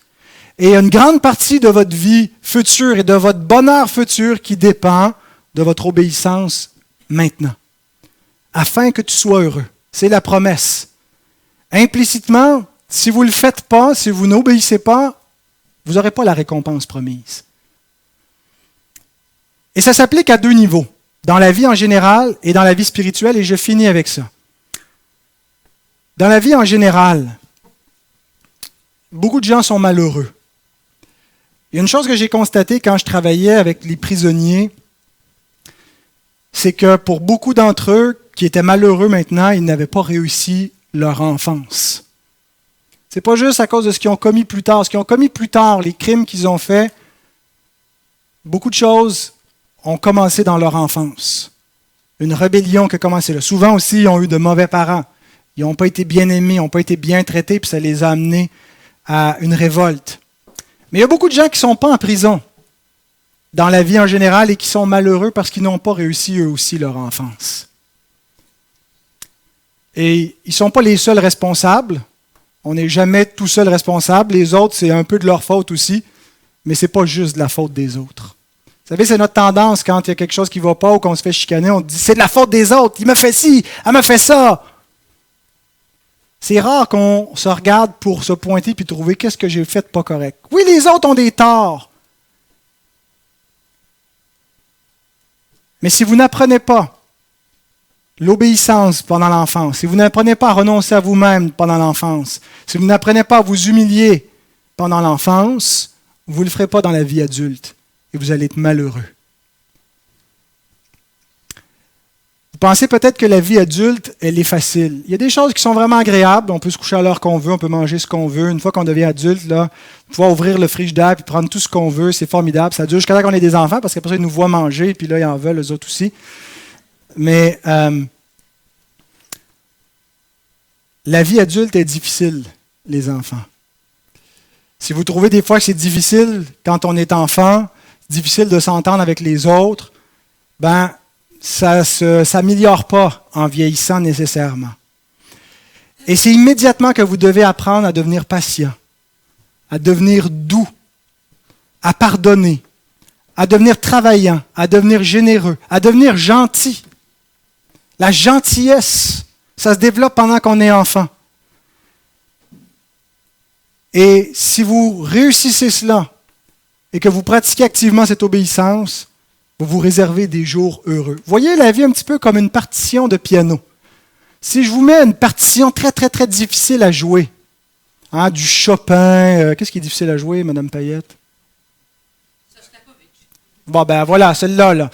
Et une grande partie de votre vie future et de votre bonheur futur qui dépend de votre obéissance maintenant. Afin que tu sois heureux. C'est la promesse. Implicitement, si vous ne le faites pas, si vous n'obéissez pas, vous n'aurez pas la récompense promise. Et ça s'applique à deux niveaux, dans la vie en général et dans la vie spirituelle, et je finis avec ça. Dans la vie en général, beaucoup de gens sont malheureux. Il y a une chose que j'ai constatée quand je travaillais avec les prisonniers, c'est que pour beaucoup d'entre eux qui étaient malheureux maintenant, ils n'avaient pas réussi leur enfance. C'est pas juste à cause de ce qu'ils ont commis plus tard. Ce qu'ils ont commis plus tard, les crimes qu'ils ont faits, beaucoup de choses ont commencé dans leur enfance. Une rébellion qui a commencé là. Souvent aussi, ils ont eu de mauvais parents. Ils n'ont pas été bien aimés, ils n'ont pas été bien traités, puis ça les a amenés à une révolte. Mais il y a beaucoup de gens qui ne sont pas en prison dans la vie en général et qui sont malheureux parce qu'ils n'ont pas réussi eux aussi leur enfance. Et ils ne sont pas les seuls responsables. On n'est jamais tout seul responsable. Les autres, c'est un peu de leur faute aussi, mais ce n'est pas juste de la faute des autres. Vous savez, c'est notre tendance quand il y a quelque chose qui ne va pas ou qu'on se fait chicaner, on dit c'est de la faute des autres, il me fait ci, elle me fait ça. C'est rare qu'on se regarde pour se pointer puis trouver qu'est-ce que j'ai fait de pas correct. Oui, les autres ont des torts. Mais si vous n'apprenez pas l'obéissance pendant l'enfance, si vous n'apprenez pas à renoncer à vous-même pendant l'enfance, si vous n'apprenez pas à vous humilier pendant l'enfance, vous ne le ferez pas dans la vie adulte et vous allez être malheureux. pensez peut-être que la vie adulte, elle est facile. Il y a des choses qui sont vraiment agréables. On peut se coucher à l'heure qu'on veut, on peut manger ce qu'on veut. Une fois qu'on devient adulte, là, pouvoir ouvrir le frigidaire et prendre tout ce qu'on veut, c'est formidable. Ça dure jusqu'à là qu'on ait des enfants, parce qu'après ça, ils nous voient manger, puis là, ils en veulent, eux autres aussi. Mais la vie adulte est difficile, les enfants. Si vous trouvez des fois que c'est difficile quand on est enfant, difficile de s'entendre avec les autres, ben ça ne s'améliore pas en vieillissant nécessairement. Et c'est immédiatement que vous devez apprendre à devenir patient, à devenir doux, à pardonner, à devenir travaillant, à devenir généreux, à devenir gentil. La gentillesse, ça se développe pendant qu'on est enfant. Et si vous réussissez cela et que vous pratiquez activement cette obéissance, vous vous réservez des jours heureux. Voyez la vie un petit peu comme une partition de piano. Si je vous mets une partition très, très, très difficile à jouer, du Chopin, qu'est-ce qui est difficile à jouer, Mme Payette? Bon, ben voilà, celle-là, là.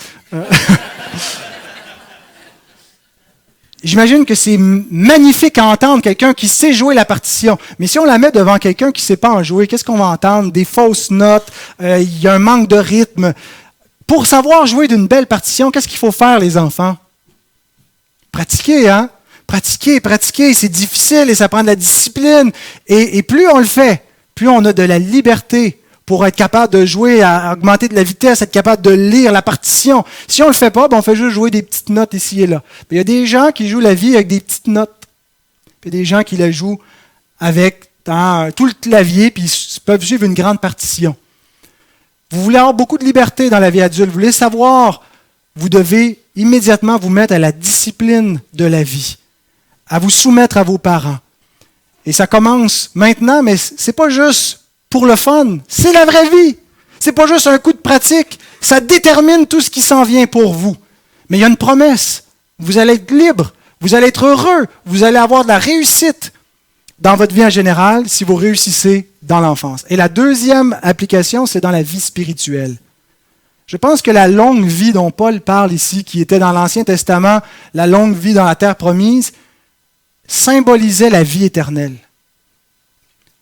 J'imagine que c'est magnifique à entendre quelqu'un qui sait jouer la partition. Mais si on la met devant quelqu'un qui ne sait pas en jouer, qu'est-ce qu'on va entendre? Des fausses notes, il y a un manque de rythme. Pour savoir jouer d'une belle partition, qu'est-ce qu'il faut faire, les enfants? Pratiquer, hein? Pratiquer, pratiquer. C'est difficile et ça prend de la discipline. Et plus on le fait, plus on a de la liberté pour être capable de jouer, à augmenter de la vitesse, être capable de lire la partition. Si on ne le fait pas, ben on fait juste jouer des petites notes ici et là. Il y a des gens qui jouent la vie avec des petites notes. Puis il y a des gens qui la jouent avec tout le clavier, puis ils peuvent suivre une grande partition. Vous voulez avoir beaucoup de liberté dans la vie adulte, vous voulez savoir, vous devez immédiatement vous mettre à la discipline de la vie, à vous soumettre à vos parents. Et ça commence maintenant, mais ce n'est pas juste pour le fun, c'est la vraie vie. Ce n'est pas juste un coup de pratique, ça détermine tout ce qui s'en vient pour vous. Mais il y a une promesse, vous allez être libre, vous allez être heureux, vous allez avoir de la réussite dans votre vie en général si vous réussissez dans l'enfance. Et la deuxième application, c'est dans la vie spirituelle. Je pense que la longue vie dont Paul parle ici, qui était dans l'Ancien Testament, la longue vie dans la terre promise, symbolisait la vie éternelle.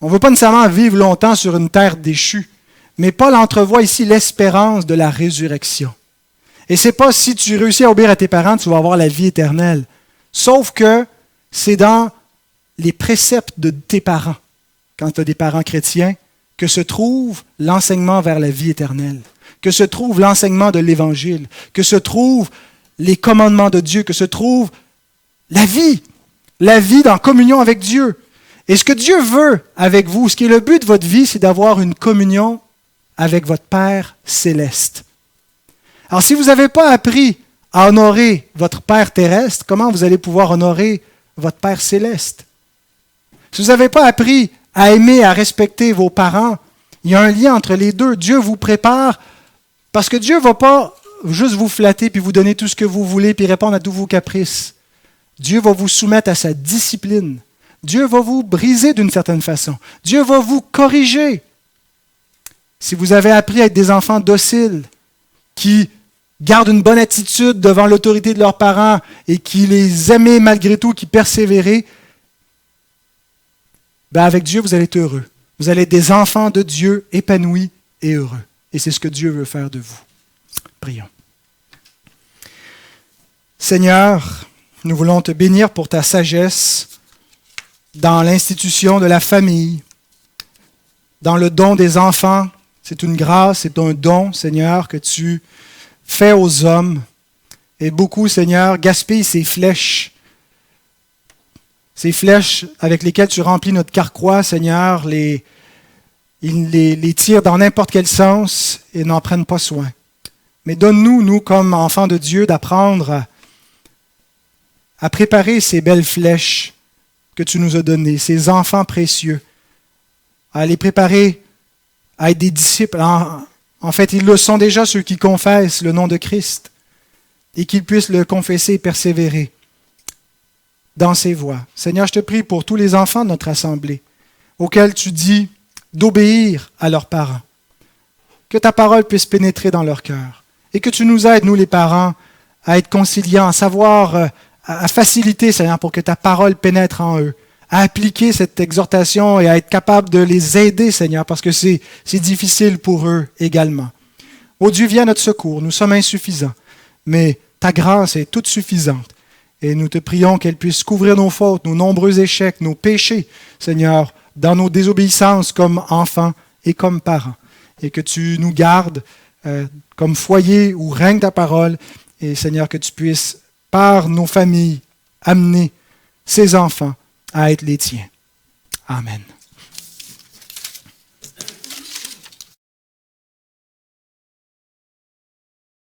On ne veut pas nécessairement vivre longtemps sur une terre déchue, mais Paul entrevoit ici l'espérance de la résurrection. Et ce n'est pas si tu réussis à obéir à tes parents, tu vas avoir la vie éternelle. Sauf que c'est dans les préceptes de tes parents, quand tu as des parents chrétiens, que se trouve l'enseignement vers la vie éternelle, que se trouve l'enseignement de l'Évangile, que se trouvent les commandements de Dieu, que se trouve la vie en communion avec Dieu. Et ce que Dieu veut avec vous, ce qui est le but de votre vie, c'est d'avoir une communion avec votre Père céleste. Alors si vous n'avez pas appris à honorer votre Père terrestre, comment vous allez pouvoir honorer votre Père céleste? Si vous n'avez pas appris à aimer, à respecter vos parents, il y a un lien entre les deux. Dieu vous prépare, parce que Dieu ne va pas juste vous flatter puis vous donner tout ce que vous voulez puis répondre à tous vos caprices. Dieu va vous soumettre à sa discipline. Dieu va vous briser d'une certaine façon. Dieu va vous corriger. Si vous avez appris à être des enfants dociles, qui gardent une bonne attitude devant l'autorité de leurs parents et qui les aimaient malgré tout, qui persévéraient, ben avec Dieu, vous allez être heureux. Vous allez être des enfants de Dieu épanouis et heureux. Et c'est ce que Dieu veut faire de vous. Prions. Seigneur, nous voulons te bénir pour ta sagesse dans l'institution de la famille, dans le don des enfants. C'est une grâce, c'est un don, Seigneur, que tu fais aux hommes. Et beaucoup, Seigneur, gaspillent ces flèches avec lesquelles tu remplis notre carquois, Seigneur, ils les tirent dans n'importe quel sens et n'en prennent pas soin. Mais donne-nous, nous, comme enfants de Dieu, d'apprendre à préparer ces belles flèches que tu nous as données, ces enfants précieux, à les préparer à être des disciples. En fait, ils le sont déjà, ceux qui confessent le nom de Christ, et qu'ils puissent le confesser et persévérer dans ses voies. Seigneur, je te prie pour tous les enfants de notre assemblée, auxquels tu dis d'obéir à leurs parents. Que ta parole puisse pénétrer dans leur cœur, et que tu nous aides, nous les parents, à être conciliants, à savoir, à faciliter, Seigneur, pour que ta parole pénètre en eux, à appliquer cette exhortation et à être capable de les aider, Seigneur, parce que c'est difficile pour eux également. Ô Dieu, viens à notre secours, nous sommes insuffisants, mais ta grâce est toute suffisante. Et nous te prions qu'elle puisse couvrir nos fautes, nos nombreux échecs, nos péchés, Seigneur, dans nos désobéissances comme enfants et comme parents. Et que tu nous gardes comme foyer où règne ta parole. Et Seigneur, que tu puisses, par nos familles, amener ces enfants à être les tiens. Amen.